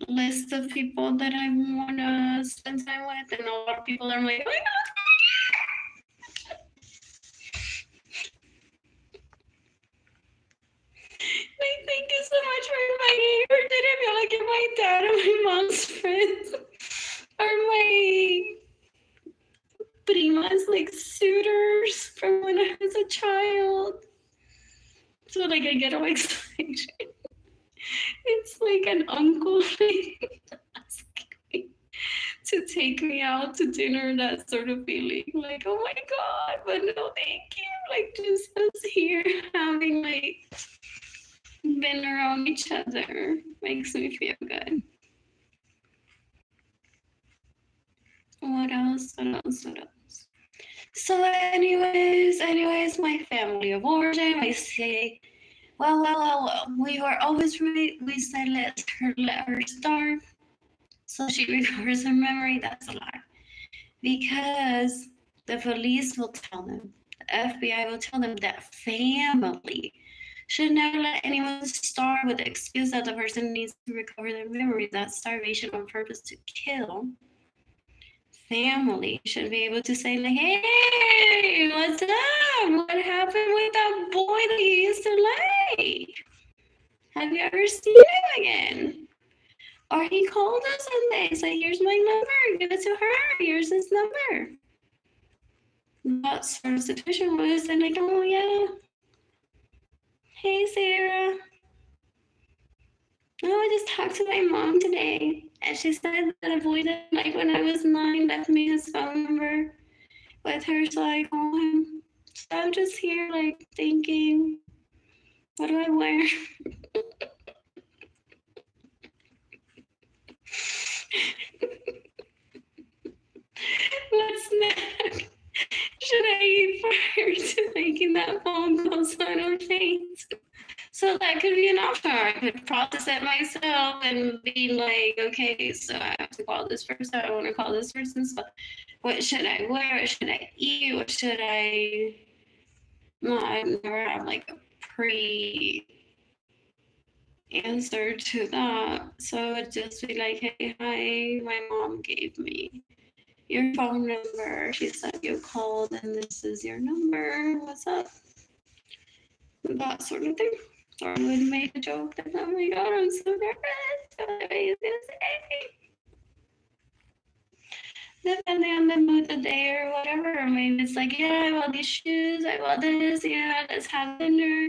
list of people that I want to spend time with, and a lot of people are like, oh my God. Like, thank you so much for inviting me. Or did I feel like if my dad and my mom's friends are my primas, like suitors from when I was a child? So like I get all excited. It's like an uncle asking me to take me out to dinner, that sort of feeling. Like, oh my God, but no thank you. Like just us here having like been around each other makes me feel good. What else? What else? What else? So anyways, my family of origin, I say, well, we were always right. We said let her starve so she recovers her memory. That's a lie. Because the police will tell them, the FBI will tell them that family should never let anyone starve with the excuse that the person needs to recover their memory. That's starvation on purpose to kill. Family should be able to say like, hey, what's up? What happened with that boy that you used to like? Have you ever seen him again? Or he called us one day, say, here's my number, give it to her, here's his number. That sort of situation was, and like, oh yeah, hey Sarah. Oh, I just talked to my mom today, and she said that a boy that like when I was 9 left me his phone number with her, so I call him. So I'm just here like thinking, what do I wear? What snack should I eat prior to making that phone call so I don't faint? So that could be an option. I could process it myself and be like, okay, so I have to call this person. I want to call this person. So what should I wear? What should I eat? What should I? No, I never have like a pre answer to that. So it'd just be like, hey, hi, my mom gave me your phone number. She said you called and this is your number. What's up? That sort of thing. Or I would make a joke that, oh my God, I'm so nervous. What are you gonna say? Depending on the mood of the day or whatever. Maybe it's like, yeah, I want these shoes, I want this, yeah, let's have dinner.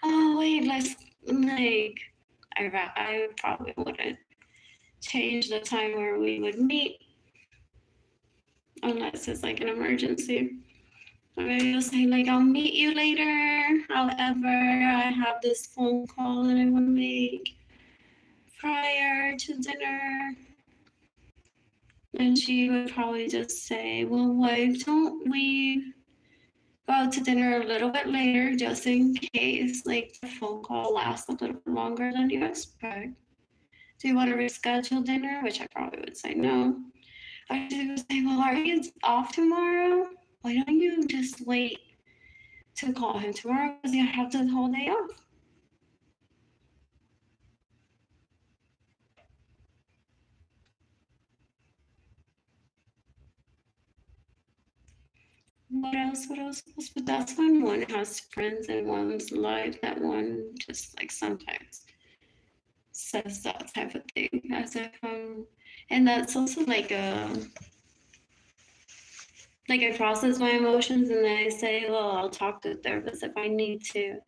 Oh wait, let's like I probably wouldn't change the time where we would meet unless it's like an emergency. Or maybe I'll say like, I'll meet you later. However, I have this phone call that I want to make prior to dinner. And she would probably just say, well, why don't we go out to dinner a little bit later just in case like the phone call lasts a little bit longer than you expect? Do you want to reschedule dinner? Which I probably would say no. Or she would say, well, are you off tomorrow? Why don't you just wait to call him tomorrow because you have the whole day off? What else? What else? But that's when one has friends in one's life that one just like sometimes says that type of thing as if and that's also like I process my emotions and I say, well, I'll talk to a therapist if I need to.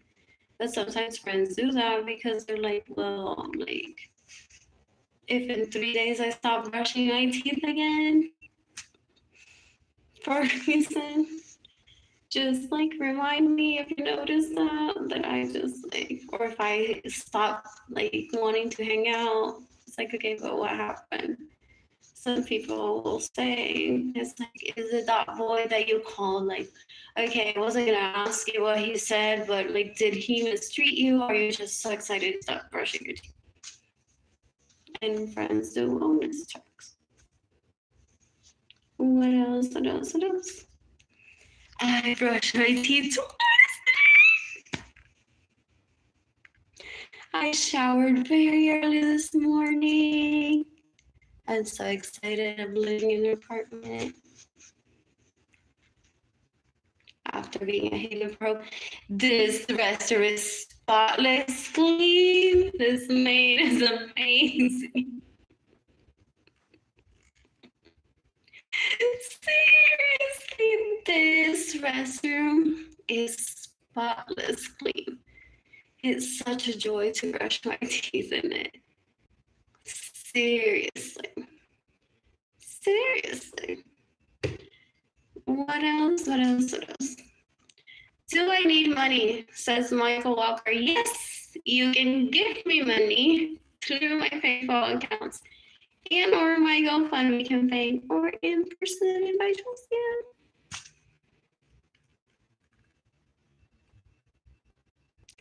But sometimes friends do that because they're like, well, like if in 3 days I stop brushing my teeth again for a reason, just like remind me if you notice that I just like, or if I stop like wanting to hang out, it's like, okay, but what happened? Some people will say, it's like, is it that boy that you called? Like, okay, I wasn't gonna ask you what he said, but like, did he mistreat you, or are you just so excited to stop brushing your teeth? And friends do wellness checks. What else? What else? What else? I brush my teeth twice. I showered very early this morning. I'm so excited. I'm living in an apartment after being a Halo Pro. This restaurant is spotless clean. This maid is amazing. Seriously, this restroom is spotless clean. It's such a joy to brush my teeth in it. Seriously. Seriously. What else? What else? What else? Do I need money? Says Michael Walker. Yes, you can give me money through my PayPal accounts and or my GoFundMe campaign or in person if I just can.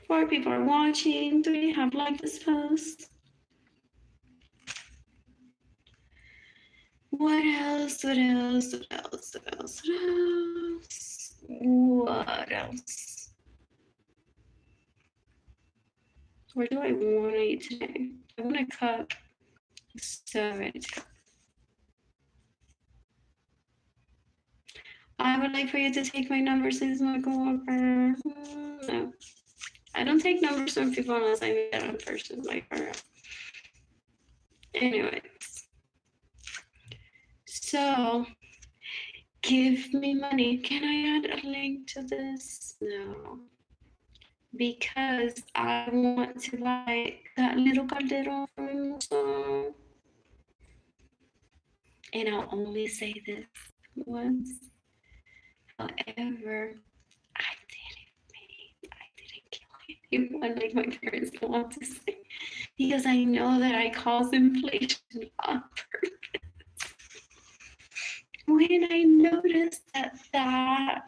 4 people are watching. 3 have liked this post. What else? What else? What else? What else? What else? Where do I want to eat today? I want to cook. So ready to cook. I would like for you to take my number, says Michael Walker. No. I don't take numbers from people unless I meet them in person, like her. Anyways. So, give me money. Can I add a link to this? No. Because I want to buy that little caldero from Amazon. And I'll only say this once. However, I didn't kill anyone like my parents don't want to say. Because I know that I cause inflation on purpose. When I noticed that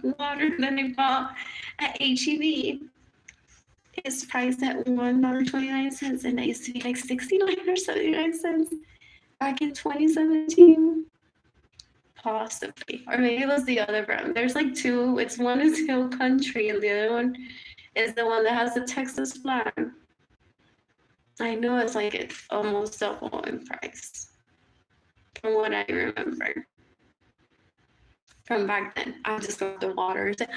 water that I bought at HEB is priced at $1.29, and it used to be like 69 or 79 cents back in 2017. Possibly. Or maybe it was the other brand. There's like 2. It's one is Hill Country and the other one is the one that has the Texas flag. I know it's like it's almost double in price from what I remember. From back then, I just got the water and said,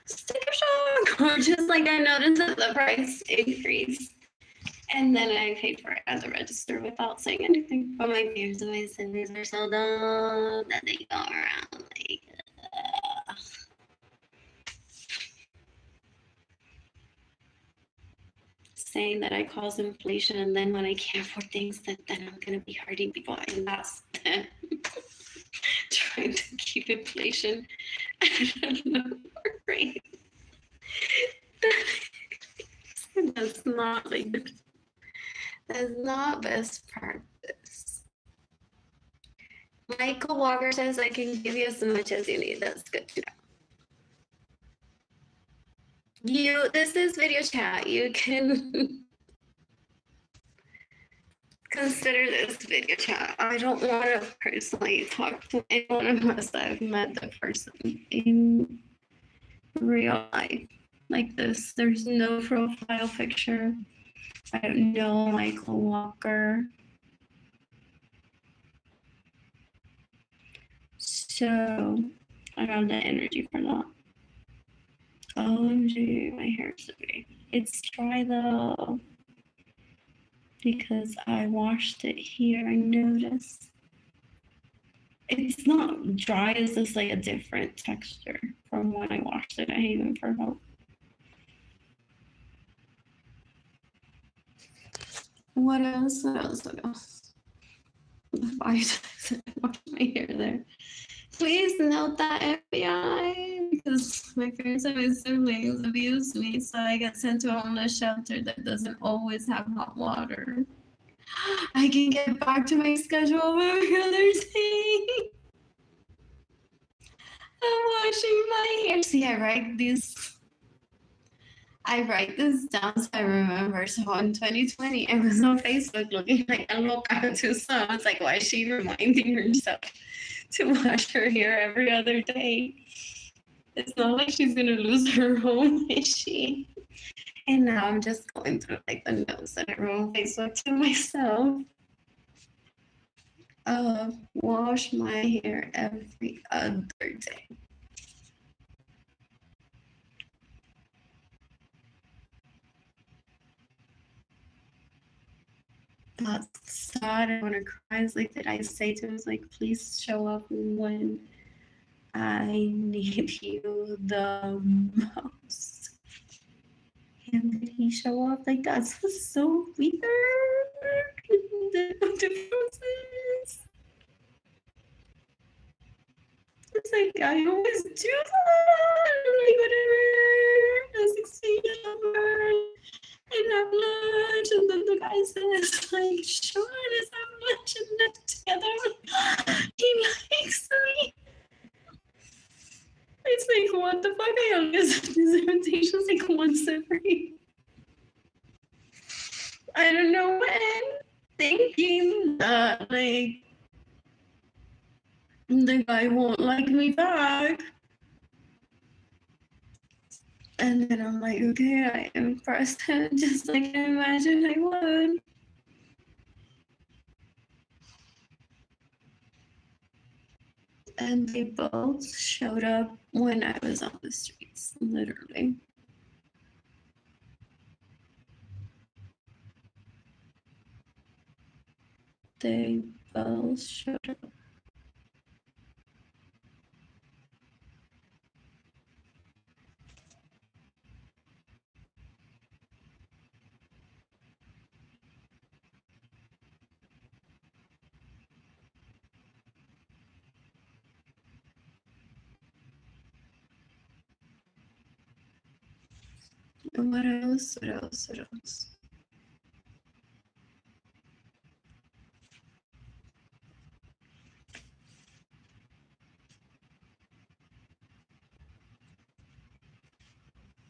sticker shock, or just like I noticed that the price increased. And then I paid for it at the register without saying anything. But my parents always said these are so dumb that they go around like, saying that I cause inflation, and then when I can't afford things, that then I'm gonna be hurting people, and that's them trying to keep inflation at a lower rate. That's not like. That's not best practice. Michael Walker says I can give you as much as you need. That's good to know. This is video chat. You can consider this video chat. I don't want to personally talk to anyone unless I've met the person in real life. Like this. There's no profile picture. I don't know Michael Walker. So I have the energy for that. OMG, my hair's dirty. It's dry though. Because I washed it here, I noticed. It's not dry, it's just like a different texture from when I washed it at Haven for Hope. What else? What else? What else? I washed my hair there. Please note that FBI, because my parents and my siblings abused me, so I got sent to a homeless shelter that doesn't always have hot water. I can get back to my schedule every other day. I'm washing my hair. See, I write this down so I remember. So in 2020, I was on Facebook looking like a loca too. So I was like, why is she reminding herself to wash her hair every other day? It's not like she's gonna lose her home, is she? And now I'm just going through like the notes that I wrote on Facebook to myself. Wash my hair every other day. That's sad. I want to cry. It's like, did I say to him, it's like, please show up when I need you the most? And did he show up? Like, that's so weird. The differences. It's like, I always do that. Like, whatever. Let's exchange number and have lunch. And then the guy says, like, sure, let's have lunch and then together. He likes me. It's like, what the fuck? I only accept these invitations like once every. I don't know when. Thinking that, like, the guy won't like me back. And then I'm like, okay, I impressed him just like I imagined I would. And they both showed up when I was on the streets, literally. They both showed up. And what else? What else? What else?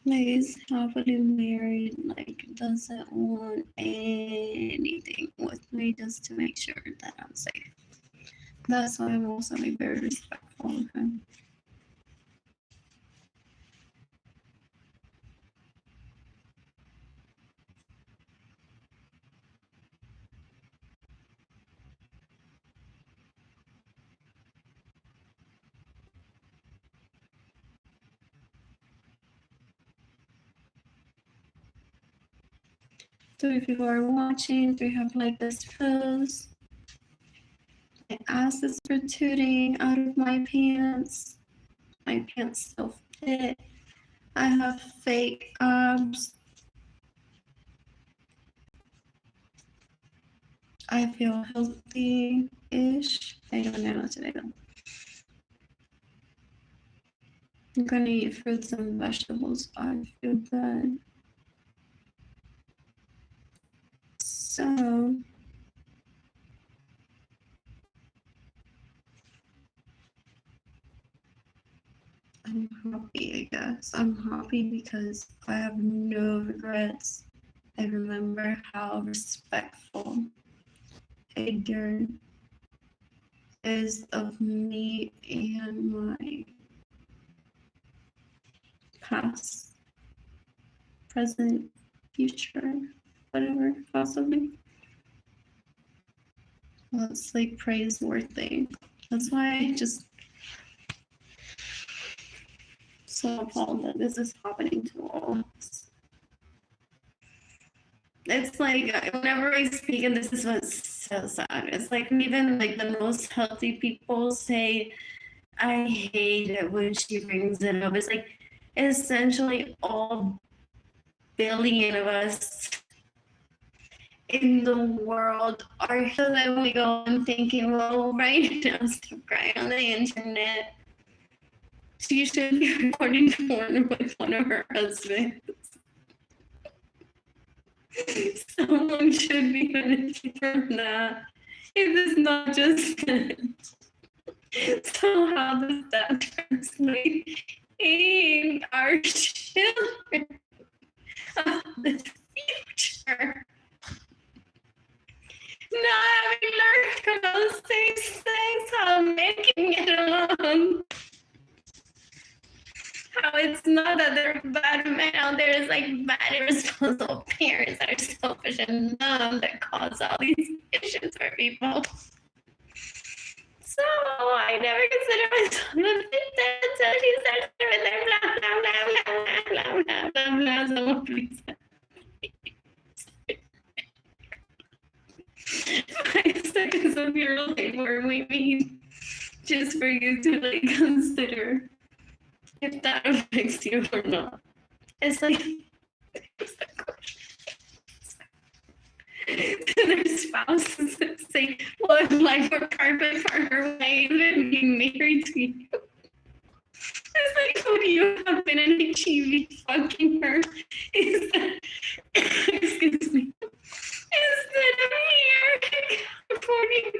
He's happily married, like doesn't want anything with me just to make sure that I'm safe. That's why I'm also like very respectful of him. So if you are watching, do you have like this pose? My ass is protruding out of my pants. My pants still fit. I have fake abs. I feel healthy-ish. I don't know today though. I'm gonna eat fruits and vegetables. I feel good. So I'm happy, I guess. I'm happy because I have no regrets. I remember how respectful Edgar is of me and my past, present, future, whatever, possibly. That's like praiseworthy. That's why I just so appalled that this is happening to all of us. It's like whenever I speak, and this is what's so sad. It's like even like the most healthy people say, "I hate it when she brings it up." It's like essentially all billion of us in the world are. So then we go on thinking, well, right now, stop crying on the internet. She should be recording porn with one of her husbands. Someone should be punished for that. It is not just good. So how does that translate in our children of the future? Not having learned about safe sex, how men can get along, how it's not that there are bad men out there. It's like bad, irresponsible parents that are selfish and dumb that cause all these issues for people. So I never consider myself a victim until she starts with their blah, blah, blah, blah, blah, blah, blah, blah. Someone please. My seconds of your life were maybe just for you to like consider if that affects you or not. It's like their spouses say, well, if life were perfect for her, why even be married to you? It's like, would you have been an HIV fucking her? Excuse me. Instead of here, California.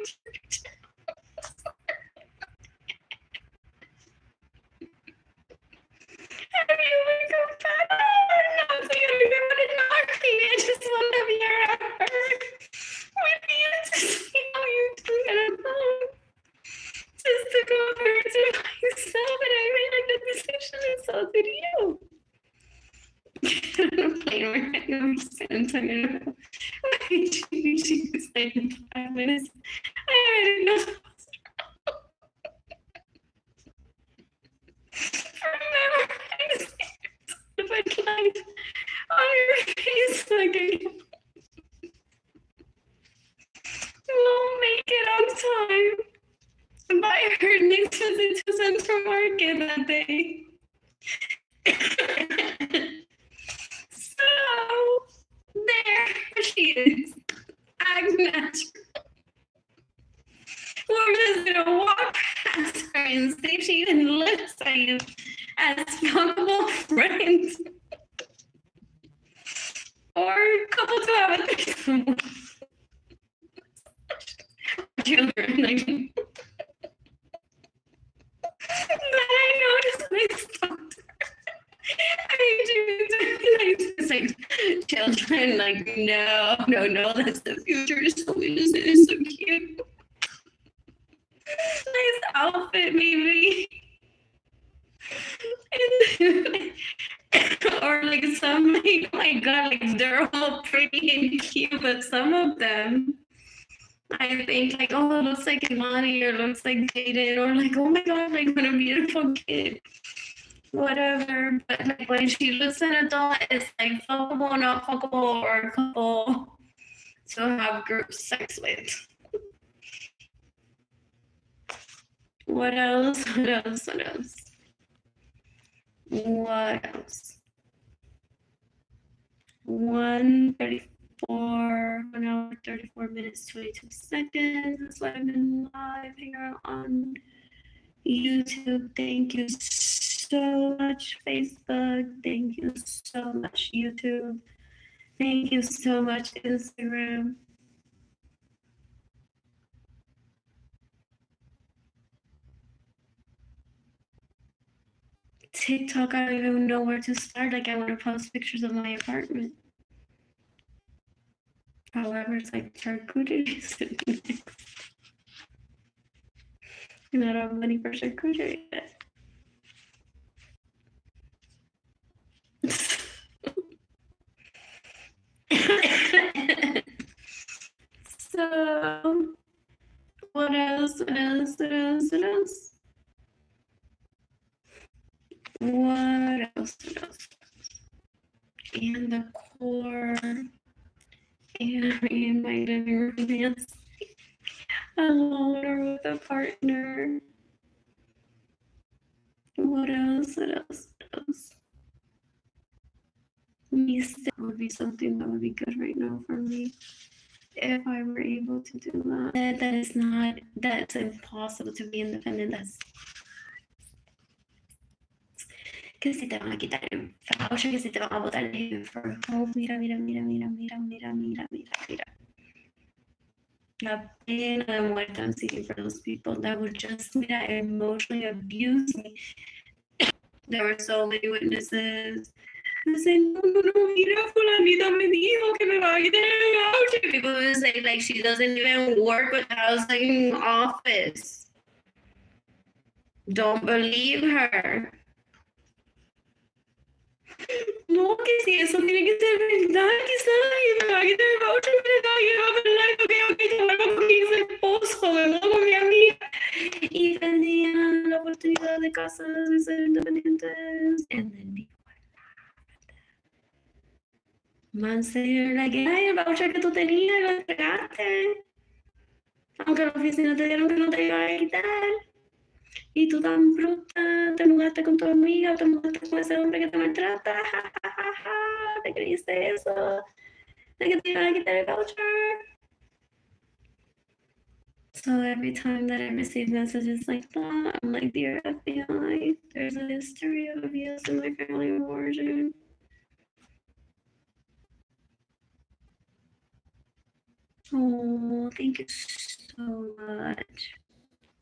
Have you ever come back? No, so you don't even want to knock me. I just want to be around her with you to see how you do it alone. Just to go over to myself, and I made like the decision, and so did you. Get on a plane where I'm San Antonio. She was like in 5 minutes. I already know. Remember, I just put light on your face again. We'll make it on time. But I heard Nick's visit to Central Market that day. So, there she is. Act natural. We're just gonna walk past her and see if she even looks at you as fuckable friends. Or couple to have a threesome. Children, I mean. But I noticed when I spoke to her, it's like children, like, no, that's the future. So innocent, it's so cute. Nice outfit, maybe. Or like some, like, oh my god, like they're all pretty and cute, but some of them, I think like, oh, it looks like Imani or looks like Jaden, or like, oh my god, like what a beautiful kid. Whatever, but like when she looks an adult, it's like fuckable, not fuckable, or a couple to have group sex with. What else? What else? What else? What else? 1:34, 1 hour, 34 minutes, 22 seconds. That's why I've been live here on YouTube. Thank you so much, Facebook. Thank you so much, YouTube. Thank you so much, Instagram. TikTok, I don't even know where to start. Like, I want to post pictures of my apartment. However, it's like charcuterie. And I don't have money for charcuterie yet. So, what else? What else? What else? What else? What else? What else? And the core. And in my living room dance alone or with a partner. What else? What else? What else? Me still would be something that would be good right now for me if I were able to do that. That is not, that's impossible to be independent. That's que si te van a quitar el voucher, que si te van a botar el for home. Mira. La pena de muerte I'm seeing for those people that would just, mira, emotionally abuse me. There were so many witnesses. I said, no, mira, fulanita me dijo que me va a quitar el voucher. People would say, like, she doesn't even work with the housing office. Don't believe her. No, que si eso tiene que ser verdad, quizás y me va a quitar el voucher, ¿verdad? Y yo, ok, yo vuelvo con mi ex esposo, me mudo con mi amiga. Y vendían la oportunidad de casas de ser independientes. And then people man say, like, ay, el voucher que tú tenías lo entregaste. Aunque la oficina te dieron que no te iba a quitar. Y tú tan bruta, te mudaste con tu amiga, te mudaste con ese hombre que te maltrata, te creíste eso, de que te iban a quitar el voucher. So every time that I receive messages like that, I'm like, dear FBI, there's a history of abuse in my family of origin. Oh, thank you so much.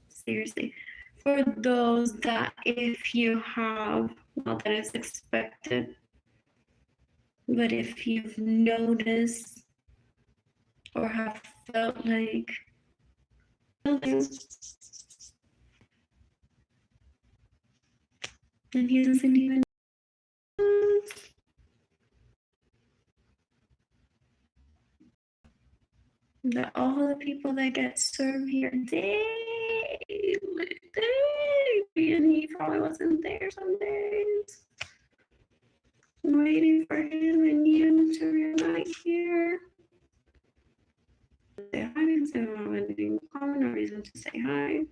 Seriously. For those that if you have, not that it's expected, but if you've noticed or have felt like and he doesn't even that all the people that get served here daily, and he probably wasn't there some days, waiting for him and you to reunite here. Say hi because they don't have anything common, no reason to say hi.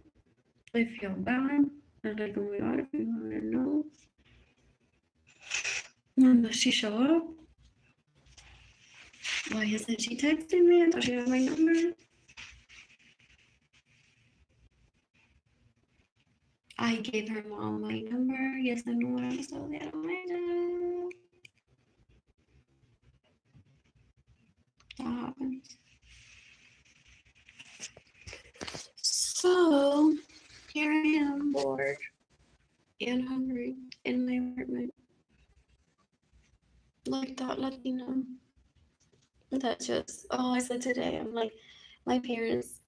They feel bad. They're like, oh my god, if you want to know. Unless she show up. Why isn't she texting me? I thought she had my number. I gave her mom my number. Yes, I know what I'm still there on my job. That happens. So here I am, bored and hungry in my apartment. Like that Latina. That just, oh, I said today, I'm like, my parents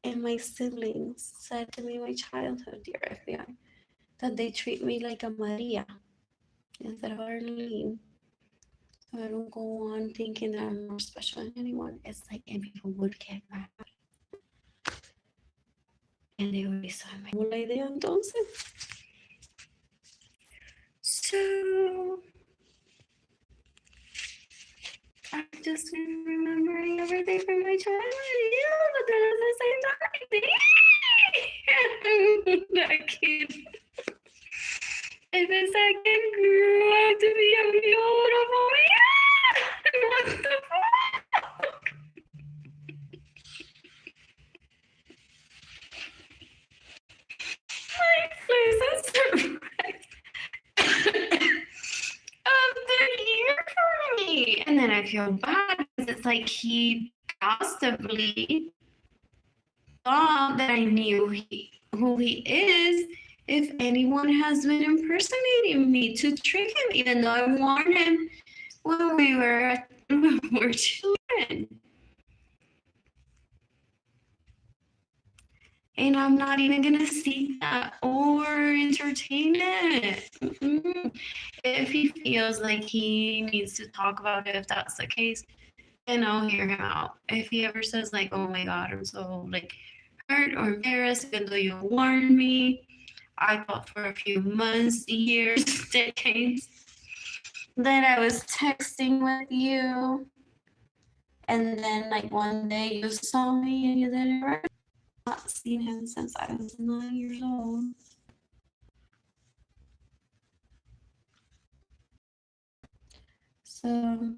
and my siblings said to me in my childhood, dear FBI, that they treat me like a Maria instead of Arlene. So I don't go on thinking that I'm more special than anyone. It's like, and people would get mad. And they would be so mala idea entonces. So I'm just remembering everything from my childhood, yeah, but then at the same time, that kid. If it's that kid grew up to be a beautiful man, what the fuck? Like, please, of the year for me. And then I feel bad because it's like he possibly thought that I knew who he is if anyone has been impersonating me to trick him, even though I warned him when we were children. And I'm not even gonna see that or entertain it. If he feels like he needs to talk about it, if that's the case, then I'll hear him out. If he ever says like, "Oh my God, I'm so like hurt or embarrassed," even though you warned me, I thought for a few months, years, decades that I was texting with you, and then like one day you saw me and you didn't recognize. Not seen him since I was 9 years old. So,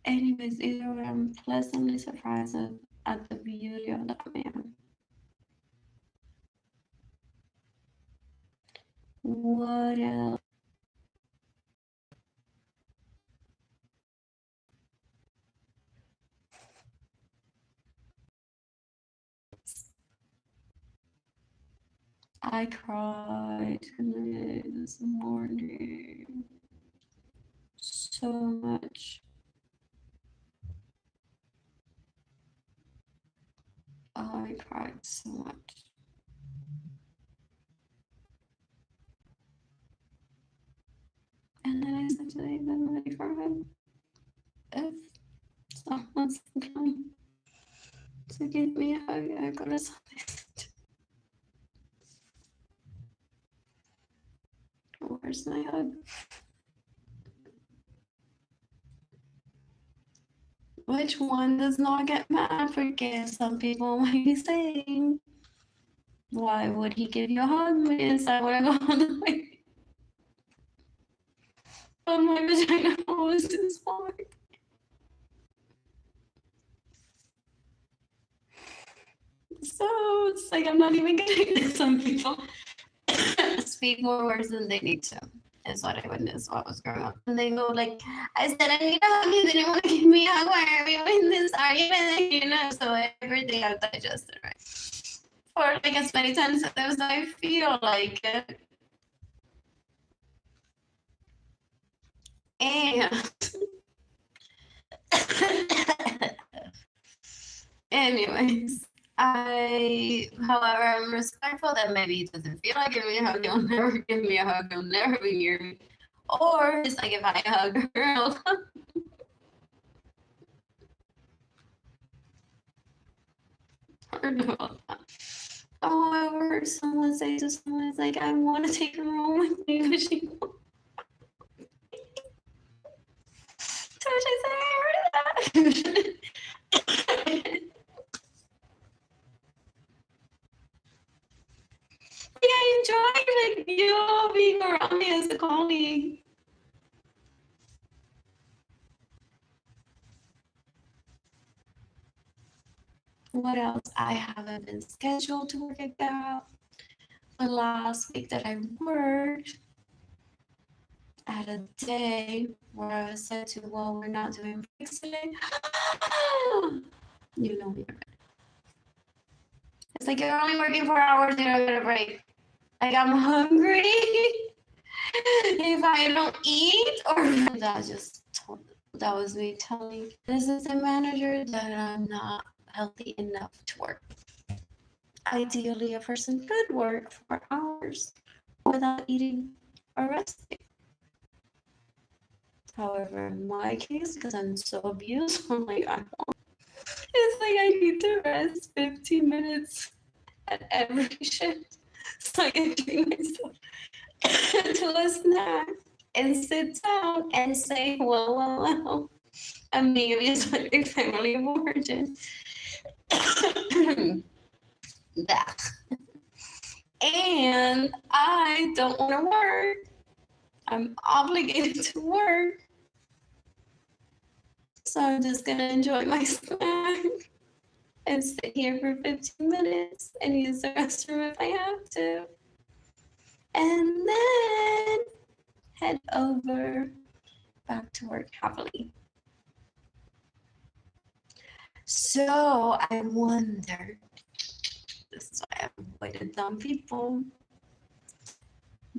anyways, either way, I'm pleasantly surprised at the beauty of that man. What else? I cried tonight this morning so much. I cried so much. And then I said to them, ready for him. If someone's coming to give me a hug, I go to something. Where's my hug? Which one does not get mad? Because some people might be saying, why would he give you a hug? Means I want to go on the way. But my vagina always is hard. So it's like I'm not even getting some people speak more words than they need to. Is what I witnessed while I was growing up. And they go like, I said I need a hug, you didn't want to give me a hug, why are we in this argument? You know, so everything I've digested, right? For like as many times as I feel like it. And anyways, however, I'm respectful that maybe it doesn't feel like giving me a hug, you'll never give me a hug, you'll never be near me. Or it's like if I hug her, oh, I heard someone say to someone, it's like, I want to take her home with me, but she won't. So she said, I heard that. Yeah, I enjoy like you being around me as a colleague. What else? I haven't been scheduled to work at Gap. The last week that I worked, I had a day where I was said to, well, we're not doing breaks today. You know me already. It's like you're only working 4 hours, you don't get a break. Like I'm hungry. If I don't eat, or that was me telling the assistant manager that I'm not healthy enough to work. Ideally, a person could work 4 hours without eating or resting. However, in my case, because I'm so abused, I'm like, it's like I need to rest 15 minutes at every shift so I can treat myself to a snack and sit down and say, well. Maybe it's like a family of origin. That. And I don't want to work. I'm obligated to work. So I'm just going to enjoy my snack and sit here for 15 minutes and use the restroom if I have to. And then head over back to work happily. So I wonder, this is why I've avoided dumb people,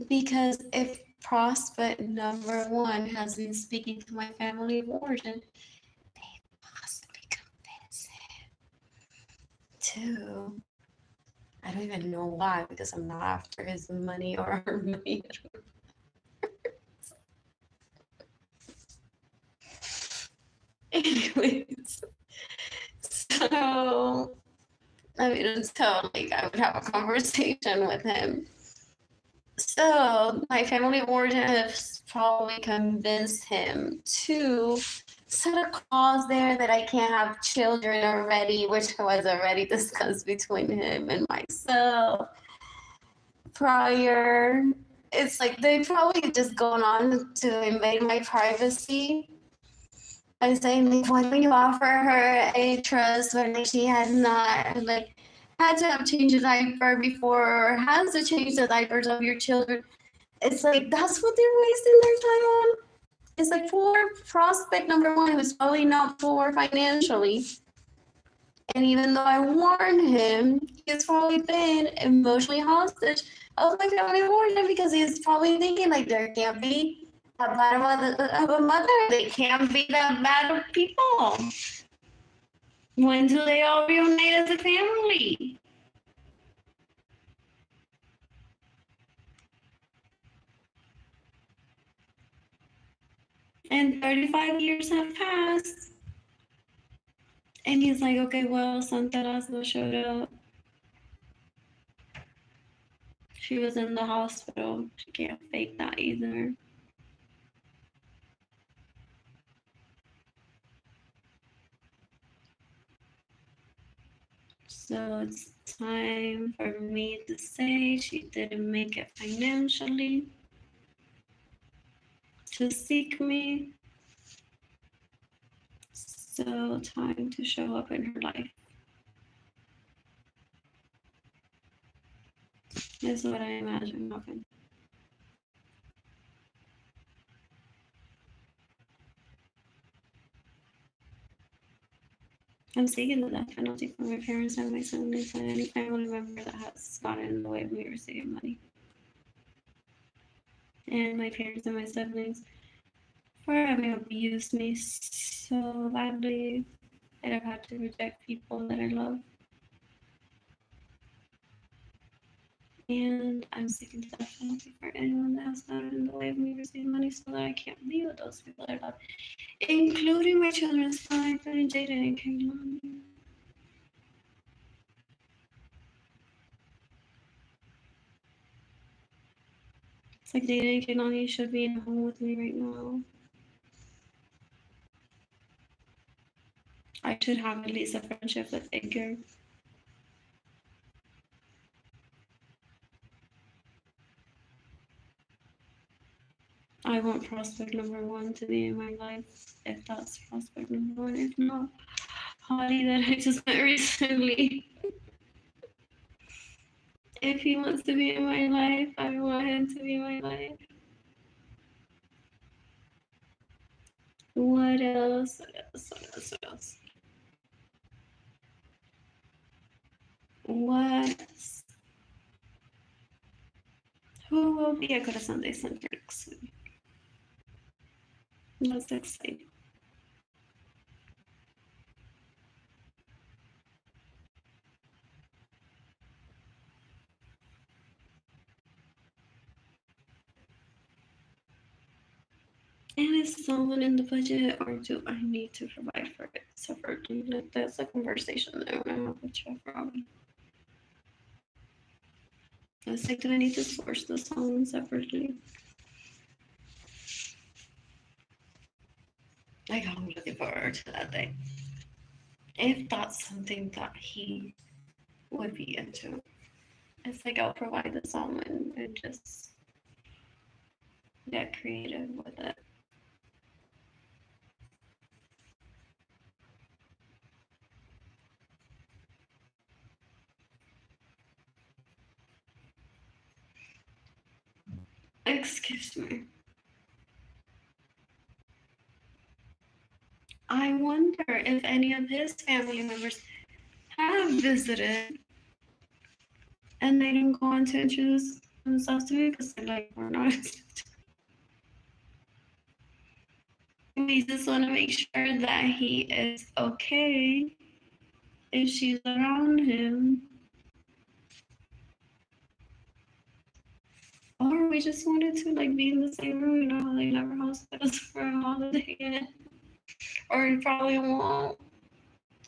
because if prospect number one has been speaking to my family of origin, they possibly convince him to. I don't even know why, because I'm not after his money or her money. Anyways, so I mean, until like I would have a conversation with him. So my family of origin has probably convinced him to set a clause there that I can't have children already, which was already discussed between him and myself prior. It's like they probably just gone on to invade my privacy by saying, like, why don't you offer her a trust when she has not had to have changed a diaper before or has to change the diapers of your children? It's like that's what they're wasting their time on. It's like poor prospect number one who's probably not poor financially. And even though I warned him, he's probably been emotionally hostage of my family of origin because he's probably thinking like there can't be that bad of a mother. They can't be that bad of people. When do they all reunite as a family? And 35 years have passed. And he's like, okay, well, Santa Razzo showed up. She was in the hospital. She can't fake that either. So it's time for me to say she didn't make it financially to seek me. So time to show up in her life is what I imagine happened. I'm seeking the death penalty for my parents and my siblings and any family member that has gotten in the way of me receiving money. And my parents and my siblings for having abused me so badly that I've had to reject people that I love. And I'm seeking the death penalty for anyone that has gotten in the way of me receiving money so that I can't be with those people that I love, including my children's father, including Jaden and Kaylani. It's like Jaden and Kaylani should be in a home with me right now. I should have at least a friendship with Edgar. I want prospect number one to be in my life, if that's prospect number one. If not, Holly that I just met recently. If he wants to be in my life, I want him to be in my life. What else? What else? What else? What else? What else? Who will be at Good Sunday Center next week? That's exciting. And is someone in the budget, or do I need to provide for it separately? Like, that's a conversation that I want to have with Jeff Robbie. It's like, do I need to source the song separately? Like, I'm looking forward to that day. If that's something that he would be into. It's like I'll provide the song and just get creative with it. Excuse me. I wonder if any of his family members have visited and they didn't go on to introduce themselves to me because they're like, we're not. We just want to make sure that he is okay if she's around him. Or we just wanted to like be in the same room, you know how they never host us for a holiday yet. Or you probably won't.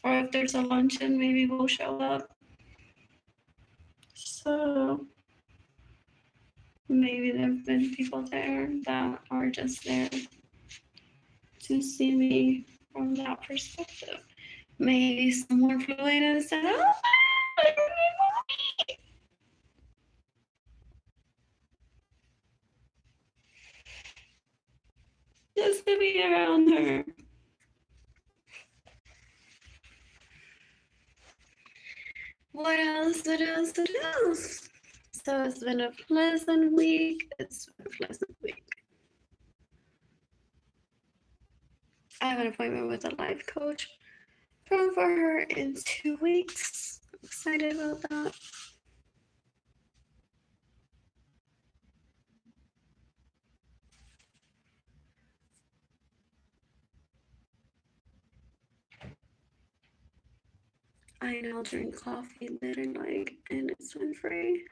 Or if there's a luncheon, maybe we'll show up. So maybe there have been people there that are just there to see me from that perspective. Maybe someone flew in and said, oh, just to be around her. What else? What else? What else? So it's been a pleasant week. It's been a pleasant week. I have an appointment with a life coach for her in 2 weeks. I'm excited about that. I now drink coffee that I like, and it's been free.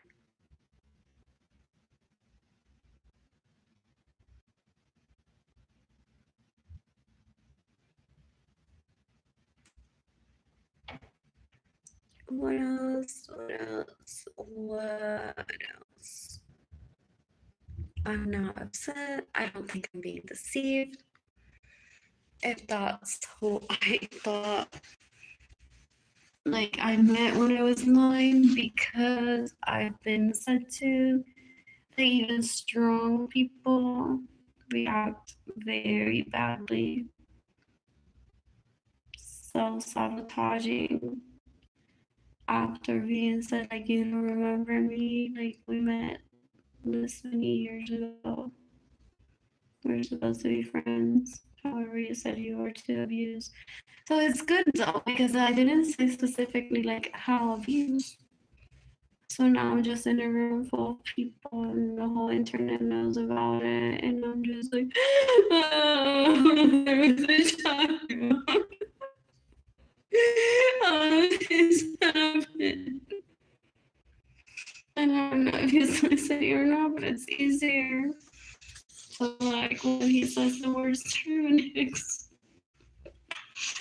What else? What else? What else? I'm not upset. I don't think I'm being deceived. If that's who I thought, like, I meant when I was lying, because I've been said to that even strong people react very badly, self-sabotaging after being said, like, you don't remember me, like, we met this many years ago. We're supposed to be friends. However, you said you were too abused. So it's good though, because I didn't say specifically like how abused. So now I'm just in a room full of people and the whole internet knows about it. And I'm just like, oh, there was a child. Oh, this happened. And I don't know if he's listening or not, but it's easier. So, like, when he says the words Trinix.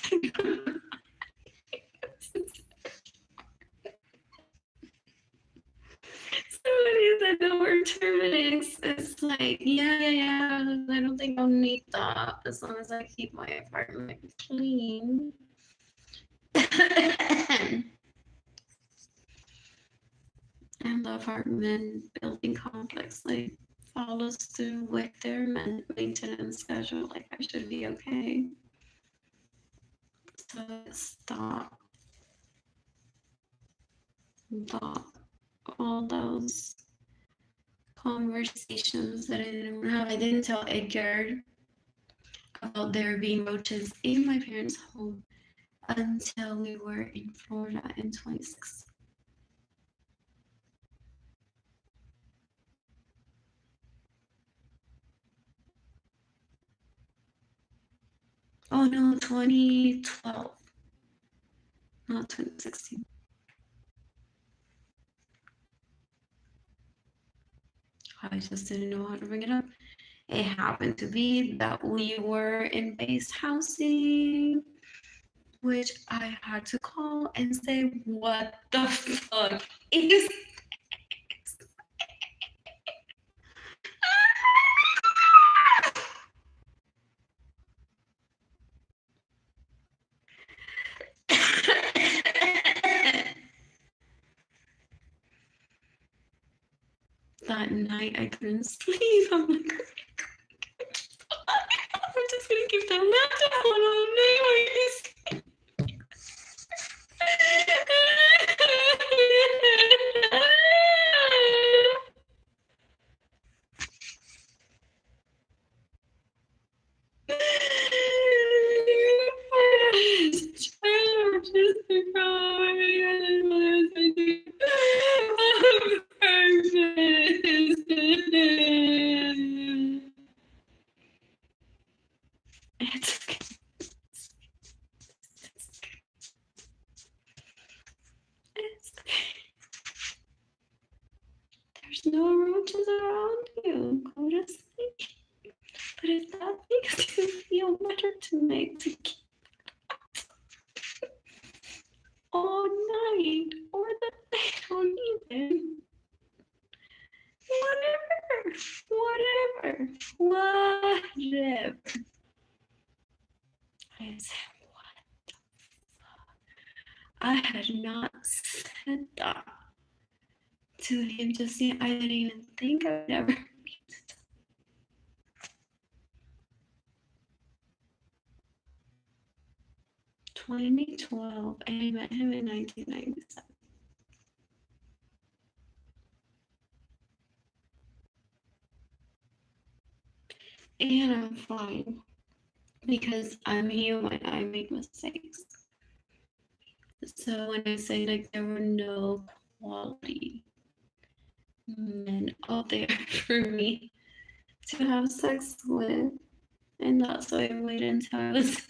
So when he said the word Terminix, it's like, yeah, I don't think I'll need that as long as I keep my apartment clean. And the apartment building complex like follows through with their maintenance schedule. Like I should be okay. So stop all those conversations that I didn't want to have. I didn't tell Edgar about there being roaches in my parents' home until we were in Florida in 2016. Oh no, 2012, not 2016. I just didn't know how to bring it up. It happened to be that we were in base housing, which I had to call and say, what the fuck is that night I couldn't sleep. I'm like, I'm just gonna keep that laptop on all night. There's no roaches around you. Go to sleep. But if that makes you feel better tonight to keep all night or the night on even, whatever. I said, what the fuck? I had not said that to him just yet. I didn't even think I would ever. 2012, and I met him in 1997. And I'm fine because I'm human. I make mistakes. So when I say like there were no quality men out there for me to have sex with, and that's why I waited until I was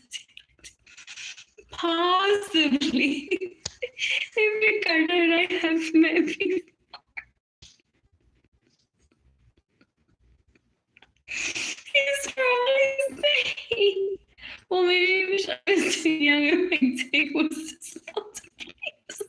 possibly if Ricardo and I have met before. He's probably saying, well, maybe I was too young and my dick was just not to please her.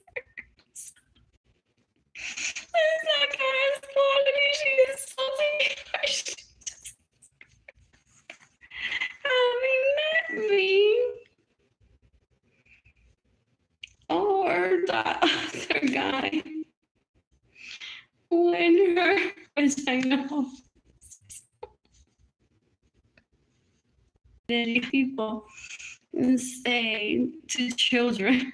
that other guy when her vagina people say to children.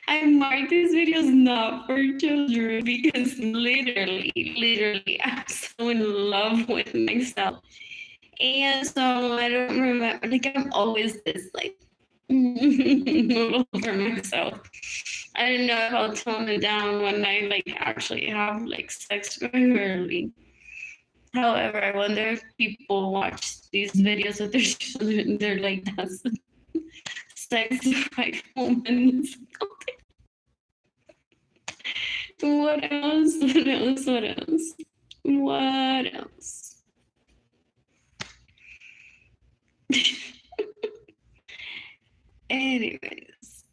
I mark these videos not for children because literally, I'm so in love with myself. And so I don't remember, like, I'm always this, like, for myself. I don't know if I'll tone it down when I, like, actually have, like, sex regularly. However, I wonder if people watch these videos with their children, they're like, that's sex like moments. What else? What else? What else? What else? Anyways,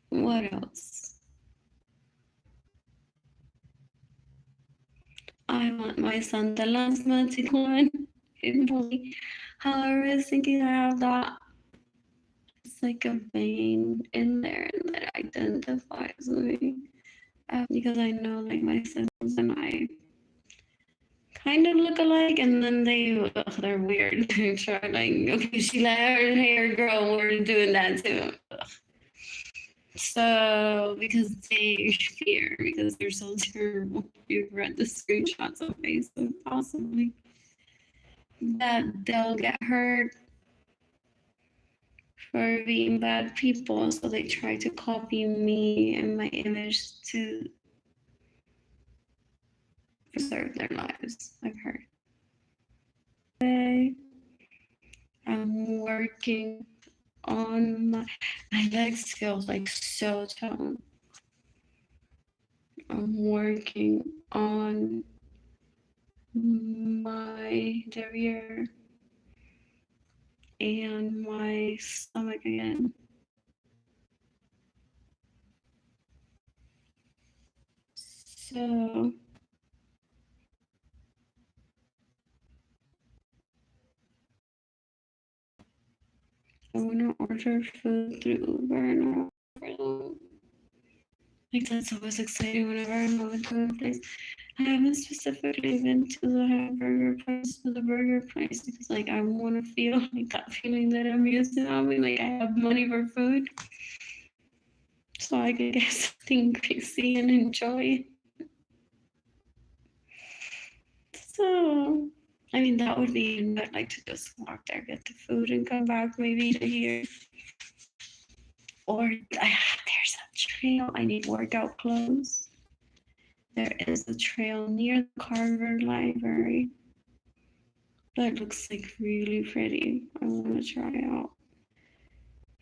what else? I want my son, the last magic one. However, I was thinking I have that. It's like a vein in there that identifies me. Because I know, like, my siblings and I kind of look alike, and then they're weird. They try, like, okay, she let her hair grow, we're doing that too. So, because they fear, because they're so terrible. You've read the screenshots on Facebook, possibly, that they'll get hurt for being bad people. So they try to copy me and my image to preserve their lives, I've heard. I'm working on my legs feel like so toned. I'm working on my derriere and my stomach again. So I want to order food through Uber and like, that's always exciting whenever I'm going to a place. I haven't specifically been to the hamburger place, to the burger place, because, like, I want to feel like that feeling that I'm used to having. Like, I have money for food, so I can get something greasy and enjoy. So, I mean, that would be, but like to just walk there, get the food, and come back maybe to here. Or there's a trail. I need workout clothes. There is a trail near the Carver Library that looks like really pretty. I want to try out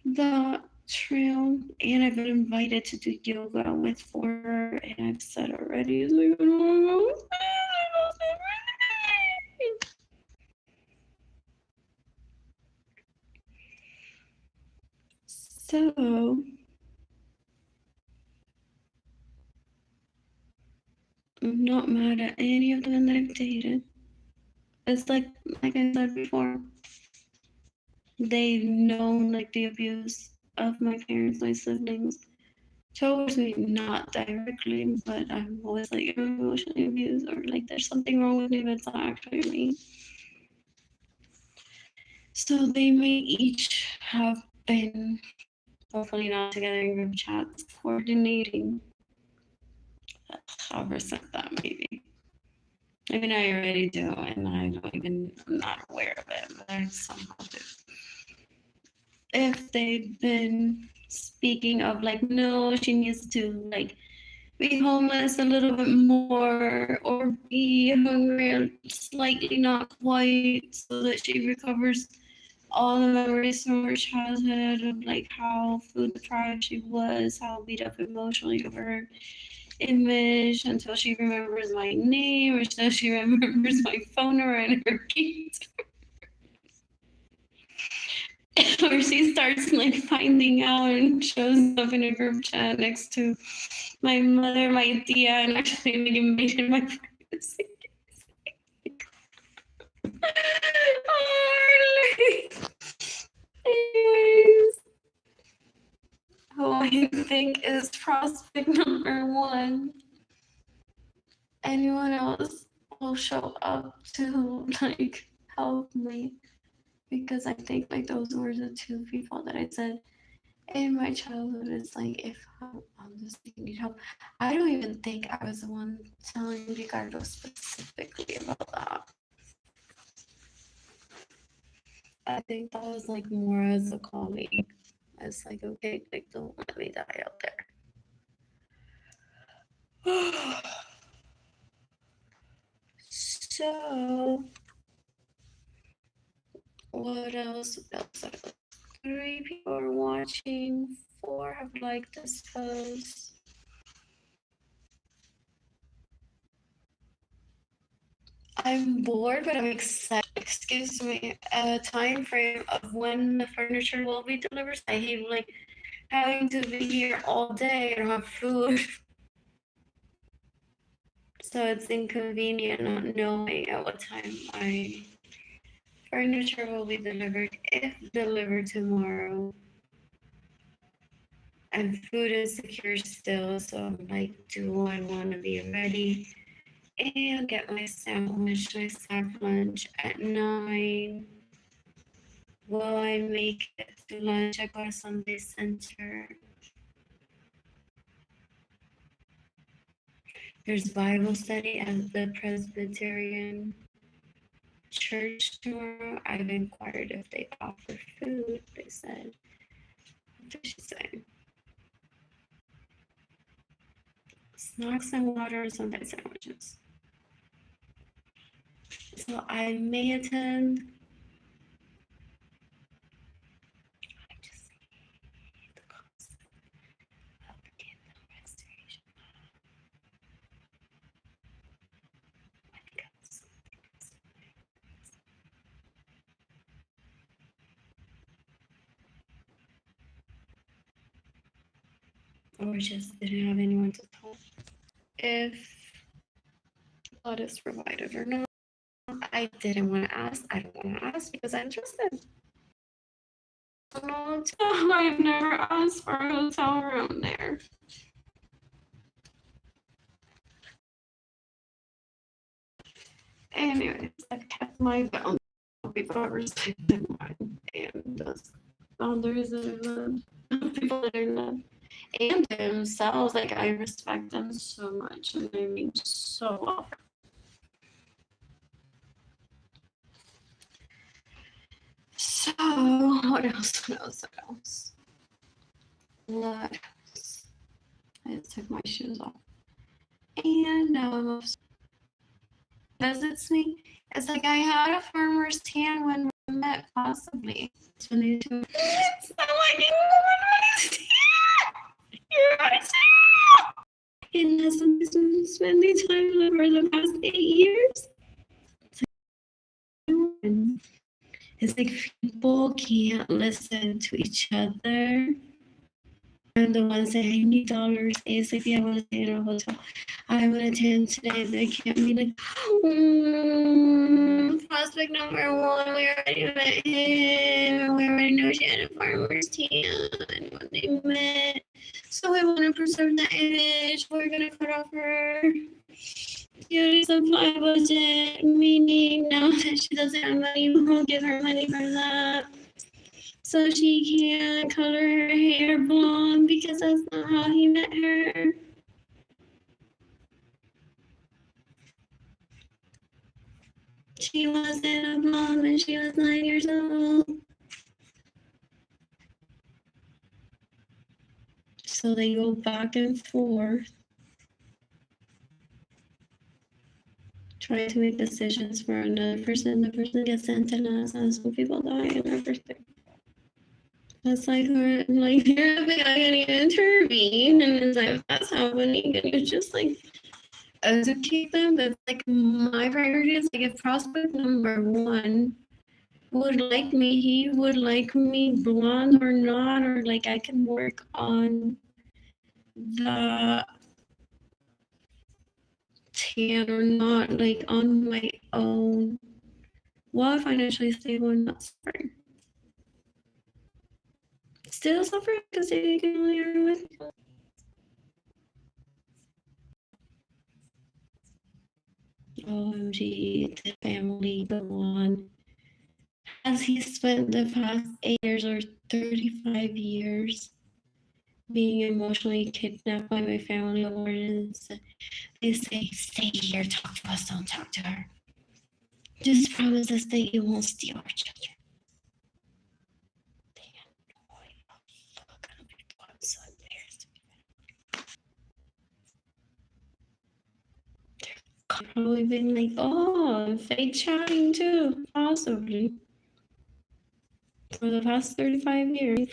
the trail, and I've been invited to do yoga with her, and I've said already, it's like, so I'm not mad at any of them that I've dated. It's like I said before, they've known, like, the abuse of my parents, my siblings, towards me, not directly, but I'm always like, I'm emotionally abused, or like there's something wrong with me, but it's not actually me. So they may each have been, hopefully not together in group chats, coordinating. However sent that, maybe. I mean, I already do, and I'm not aware of it, but I somehow do. If they've been speaking of, like, no, she needs to, like, be homeless a little bit more, or be hungry slightly, not quite, so that she recovers all the memories from her childhood of, like, how food deprived she was, how beat up emotionally over her image, until she remembers my name, or until she remembers my phone number and her keys. Or she starts, like, finding out and shows up in a group chat next to my mother, my tia, and actually, like, invaded my privacy. Anyways, I think is prospect number one. Anyone else will show up to like help me, because I think like those were the two people that I said in my childhood. Is like, if I'm just need help. I don't even think I was the one telling Ricardo specifically about that. I think that was like more as a colleague. It's like, okay, like, don't let me die out there. So, what else? 3 people are watching. 4 have liked this post. I'm bored, but I'm excited. Excuse me. A time frame of when the furniture will be delivered. I hate like having to be here all day and have food. So it's inconvenient not knowing at what time my furniture will be delivered, if delivered tomorrow. And food is secure still, so I'm like, do I want to be ready and get my sandwich, my snack lunch at 9? Will I make it to lunch at our Sunday Center? There's Bible study at the Presbyterian Church tomorrow. I've inquired if they offer food. They said, what did she say? Snacks and water, Sunday sandwiches. So I may attend. I just hate the concept of kingdom restoration. I think I was something else. Or just didn't have anyone to talk. If God is provided or not. I didn't want to ask. I don't want to ask because I'm interested. No, I've never asked for a hotel room there. Anyways, I've kept my boundaries. People have respected mine, and those boundaries that people that are not, and themselves. Like, I respect them so much, and I mean so well. So, what else? What else? I just took my shoes off. And now I'm visits me. It's like I had a farmer's tan when we met, possibly. So like, you You're right. And has been spending time over the past 8 years. It's like people can't listen to each other. And the ones that I need dollars ASAP, I want to stay in a hotel. I want to attend today. They can't be like, prospect number 1, we already met him. We already know she had a farmer's tan when they met. So we want to preserve that image. We're going to cut off her beauty supply budget, meaning now that she doesn't have money, we'll give her money for that. So she can't color her hair blonde because that's not how he met her. She wasn't a blonde when she was 9 years old. So they go back and forth, trying to make decisions for another person. The person gets sentenced, and some people die and everything. It's like, you're not gonna intervene, and it's like, that's happening, and you're just like, educate them. That's like my priority is like, if prospect number 1 would like me, he would like me blonde or not, or like I can work on the tan or not, like on my own, while financially stable and not suffering. still suffering because they can only earn with me. OMG, the family go on. Has he spent the past 8 years or 35 years being emotionally kidnapped by my family wardens? They say, stay here, talk to us, don't talk to her. Just promise us that you won't steal our children. They have no idea. I'm so embarrassed. They're probably been like, oh, fake chatting too, possibly. For the past 35 years,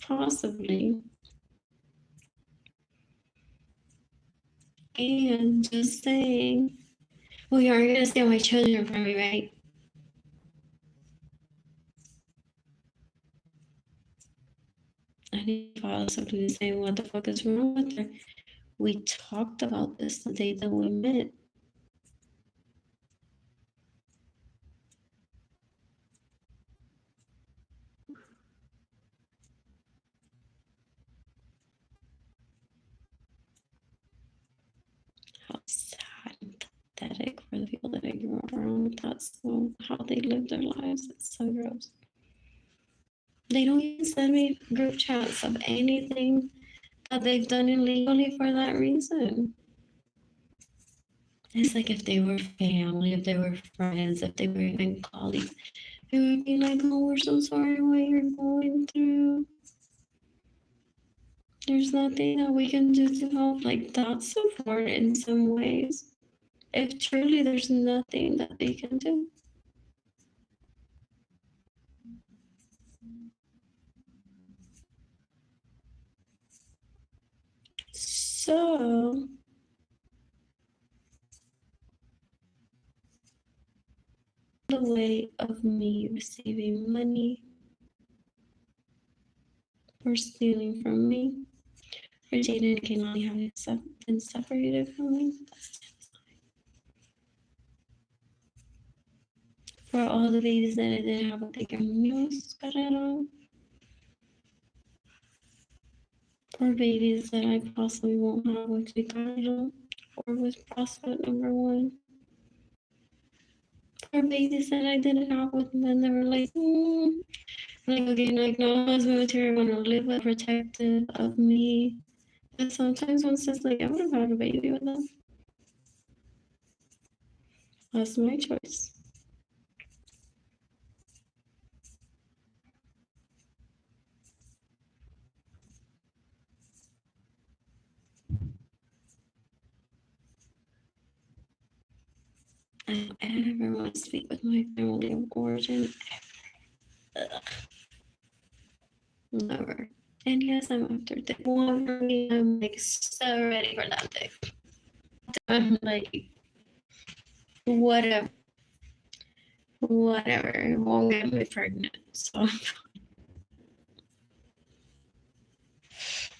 possibly. And just saying, well, you aren't going to steal my children from me, right? And he possibly saying, what the fuck is wrong with her? We talked about this the day that we met. How sad and pathetic for the people that I grew up around. That's how they live their lives. It's so gross. They don't even send me group chats of anything that they've done illegally for that reason. It's like if they were family, if they were friends, if they were even colleagues, they would be like, oh, we're so sorry what you're going through. There's nothing that we can do to help. Like, that's support in some ways. If truly there's nothing that they can do. So, the way of me receiving money or stealing from me or Jaden can only have been separated from me. For all the babies that I didn't have a big amigos carrera. For babies that I possibly won't have with Ricardo or with prospect number 1. For babies that I didn't have with men that were like, like, okay, like, no husband material, want to live with, protective of me. But sometimes one says, like, I would have had a baby with them. That's my choice. I don't ever want to speak with my family of origin. Ugh. Never. And yes, I'm after day 1 for me. I'm like so ready for that day. I'm like, whatever. It won't get me pregnant. So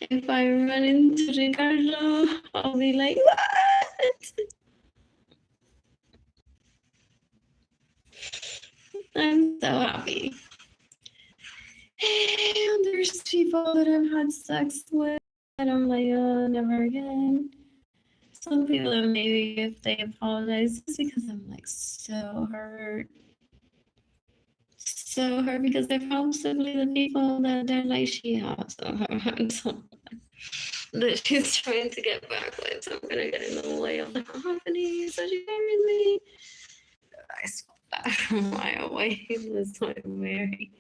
if I run into Ricardo, I'll be like, what? I'm so happy. And there's people that I've had sex with, and I'm like, oh, never again. Some people that maybe if they apologize, it's because I'm like so hurt. So hurt because they're possibly the people that they're like, she has someone that she's trying to get back with. So I'm gonna get in the way of the company. So she married me. I spelled that from my away. That's why I'm married.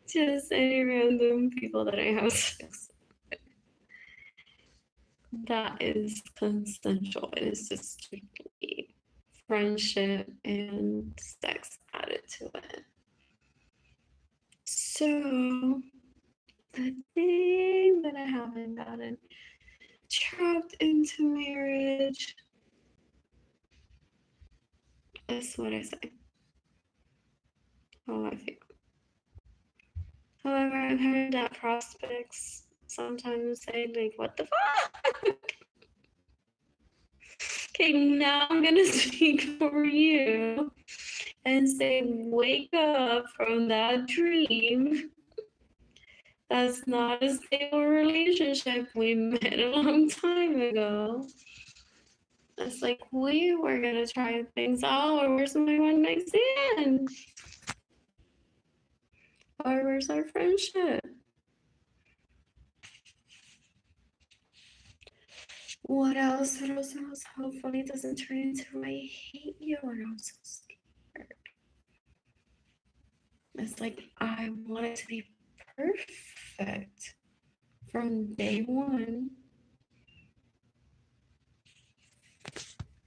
Just any random people that I have sex with. That is consensual. It is just strictly friendship and sex added to it. So the thing that I haven't gotten trapped into marriage is what I say. How I feel. However, I've heard that prospects sometimes say, like, what the fuck? Okay, now I'm gonna speak for you and say, wake up from that dream That's not a stable relationship. We met a long time ago. It's like we were gonna try things out, or where's my one night stand? Or where's our friendship? What else? What else? What else? Hopefully it doesn't turn into I hate you, and I'm so scared. It's like I want it to be perfect from day one.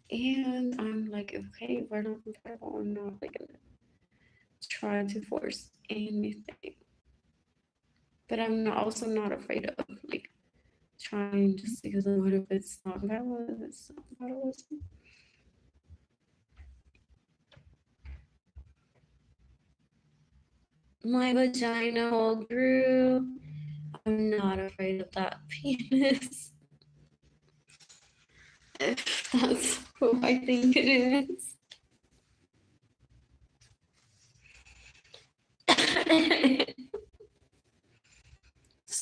And I'm like, okay, we're not compatible. I'm not like gonna try to force anything. But I'm not, also not afraid of like trying just because of what if it's not compatible, if it's not compatible. My vagina all grew. I'm not afraid of that penis. If that's who I think it is.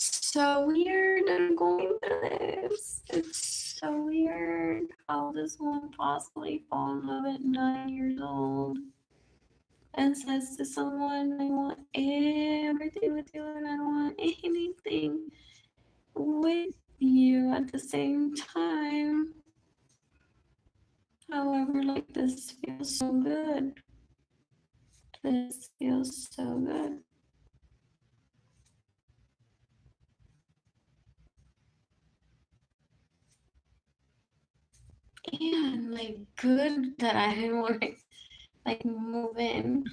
So weird that I'm going through this. It's so weird. How does one possibly fall in love at 9 years old and says to someone, I want everything with you and I don't want anything with you at the same time. However, like this feels so good. This feels so good. And like good that I didn't want to like move in.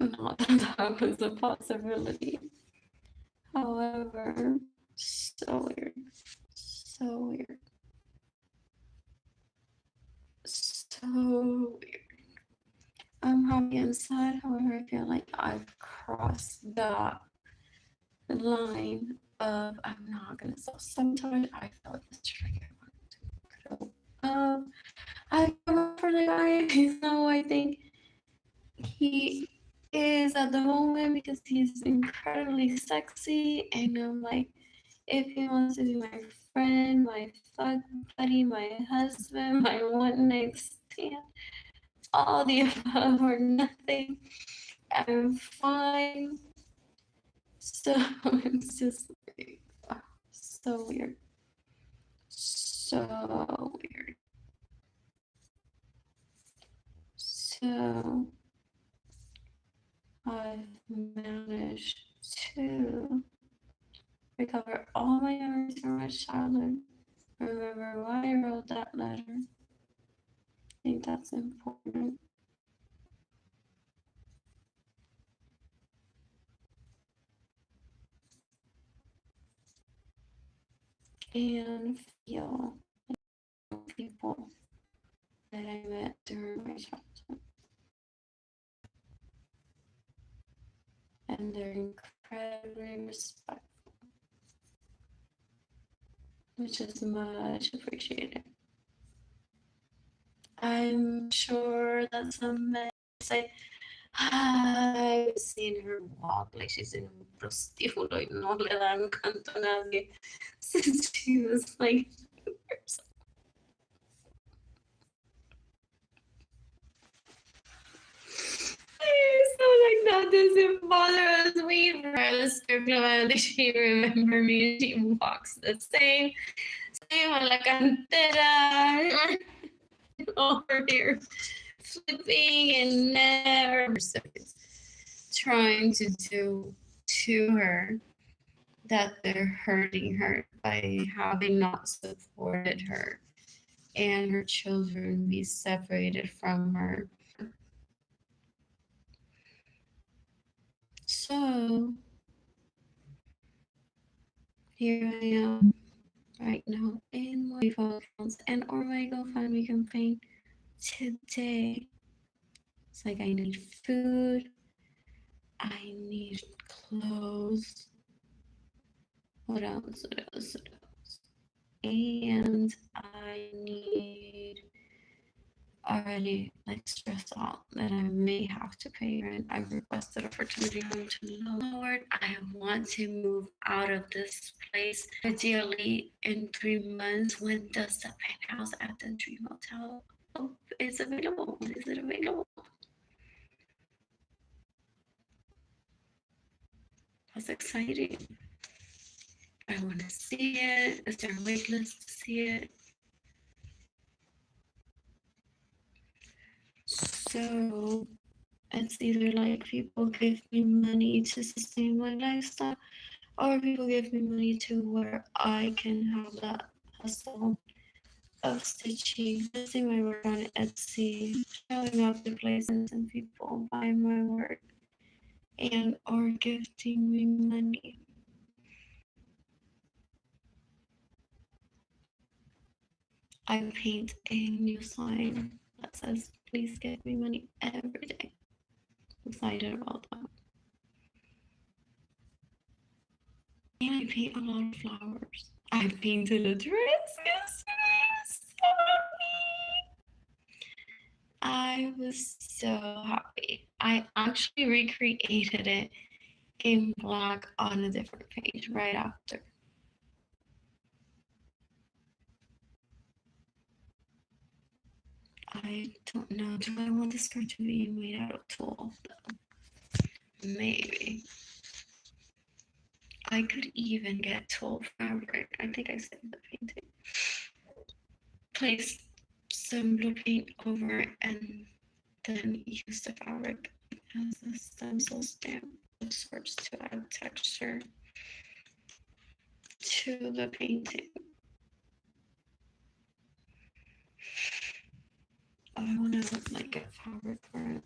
Not that that was a possibility. However, so weird. So weird. So weird. I'm happy inside, however, I feel like I've crossed the line of I'm not gonna self-sabotage. I feel like this trigger I want to grow. I go for the guy, so I think he is at the moment because he's incredibly sexy, and I'm like, if he wants to be my friend, my fuck buddy, my husband, my one night stand, all the above or nothing, I'm fine. So it's just like, so weird. So weird. So I've managed to recover all my memories from my childhood. Remember why I wrote that letter. I think that's important. And feel people that I met during my childhood. And they're incredibly respectful, which is much appreciated. I'm sure that some men say, I've seen her walk like she's in un prostíbulo y no le dan canto a nadie since she was like so like that doesn't bother us. We realistically she remember me. She walks the same on la cantera over here flipping and never trying to do to her that they're hurting her by having not supported her and her children be separated from her. So here I am right now in my accounts and or my GoFundMe campaign today. It's like I need food, I need clothes. What else? What else? What else? And I need already like stressed out that I may have to pay rent. I've requested a fertility home to Lord. I want to move out of this place ideally in 3 months. When does the penthouse at the Dream Hotel is available? When is it available? That's exciting. I want to see it. Is there a wait list to see it? So it's either like people give me money to sustain my lifestyle, or people give me money to where I can have that hustle of stitching, listing my work on Etsy, showing up to places and people buy my work and or gifting me money. I paint a new sign that says, please give me money every day. I'm excited about that. And I paint a lot of flowers. I painted a dress yesterday. So happy. I was so happy. I actually recreated it in black on a different page right after. I don't know. Do I want the skirt to be made out of tulle? Maybe. I could even get tulle fabric. I think I saved the painting. Place some blue paint over it and then use the fabric as a stencil stamp of sorts to add texture to the painting. I want to like get fabric for it.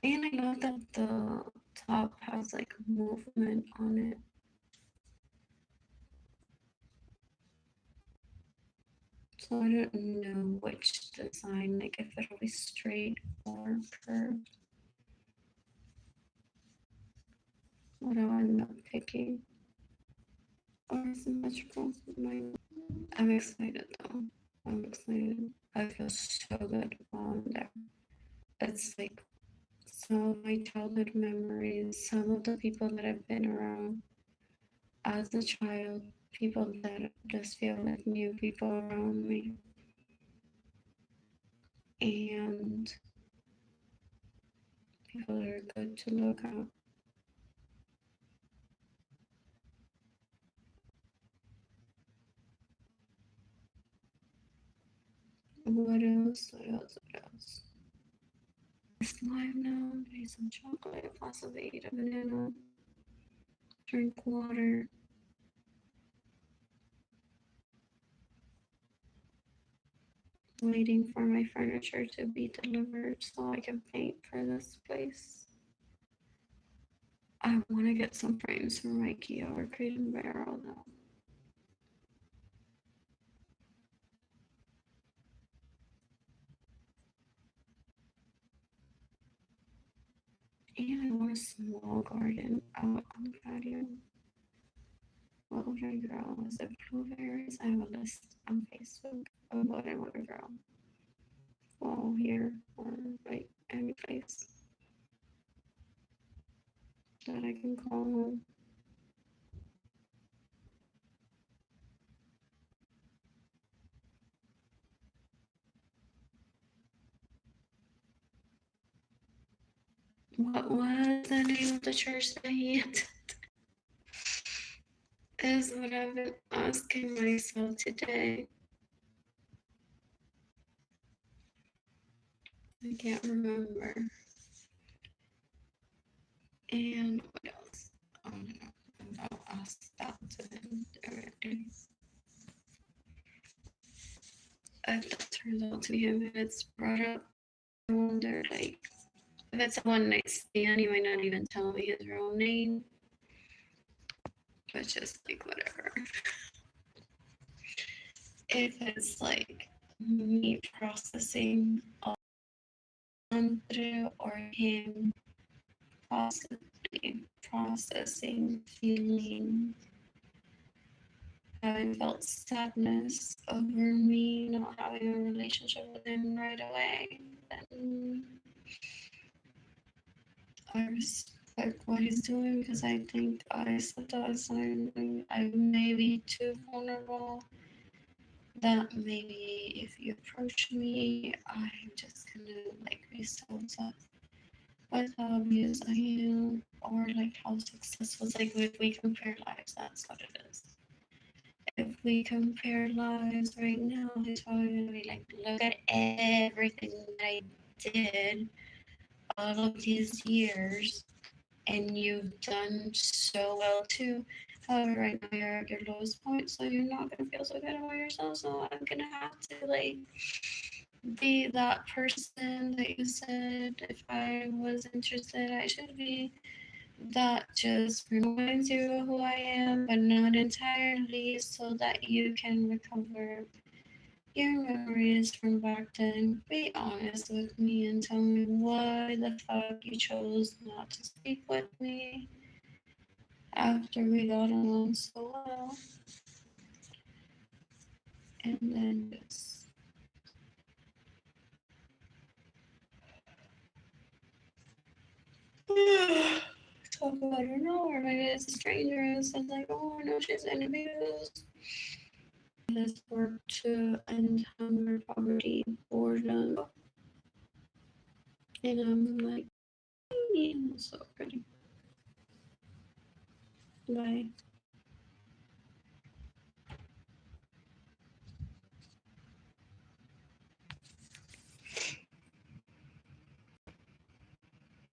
And I love that the top has like movement on it. So I don't know which design, like if it'll be straight or curved. What do I end up picking? Or symmetrical? I'm excited though. I'm excited. I feel so good on there. It's like some of my childhood memories, some of the people that I've been around as a child, people that just feel like new people around me. And people that are good to look at. What else? What else? What else? It's live now. Need some chocolate, possibly eat a banana, drink water. Waiting for my furniture to be delivered so I can paint for this place. I want to get some frames from IKEA or Crate and Barrel though. And I want a small garden out on the patio. What would I grow? Is it blueberries? I have a list on Facebook of what I want to grow. Well, here or like any place that I can call home. What was the name of the church that he attended? Is what I've been asking myself today. I can't remember. And what else? I'll ask that to him directly. If that turns out to be him, if it's brought up, I wonder, like, if it's a one night stand, he might not even tell me his real name. But just like, whatever. If it's like me processing all through or him possibly processing, feeling having felt sadness over me not having a relationship with him right away, then I respect what he's doing because I think I said that I may be too vulnerable. That maybe if you approach me, I'm just gonna like be so obsessed with how abused I am or like how successful. It's like if we compare lives, that's what it is. If we compare lives right now, he's probably gonna be like, look at everything that I did all of these years, and you've done so well too. However, right now you're at your lowest point, so you're not gonna feel so good about yourself. So I'm gonna have to like be that person that you said if I was interested I should be. That just reminds you of who I am, but not entirely, so that you can recover your memories from back then. Be honest with me and tell me why the fuck you chose not to speak with me after we got along so well. And then just talk about her no, or maybe it's a stranger and says like, oh no, she's been abused. This work to end hunger, poverty, boredom. And I'm like, so pretty. Bye.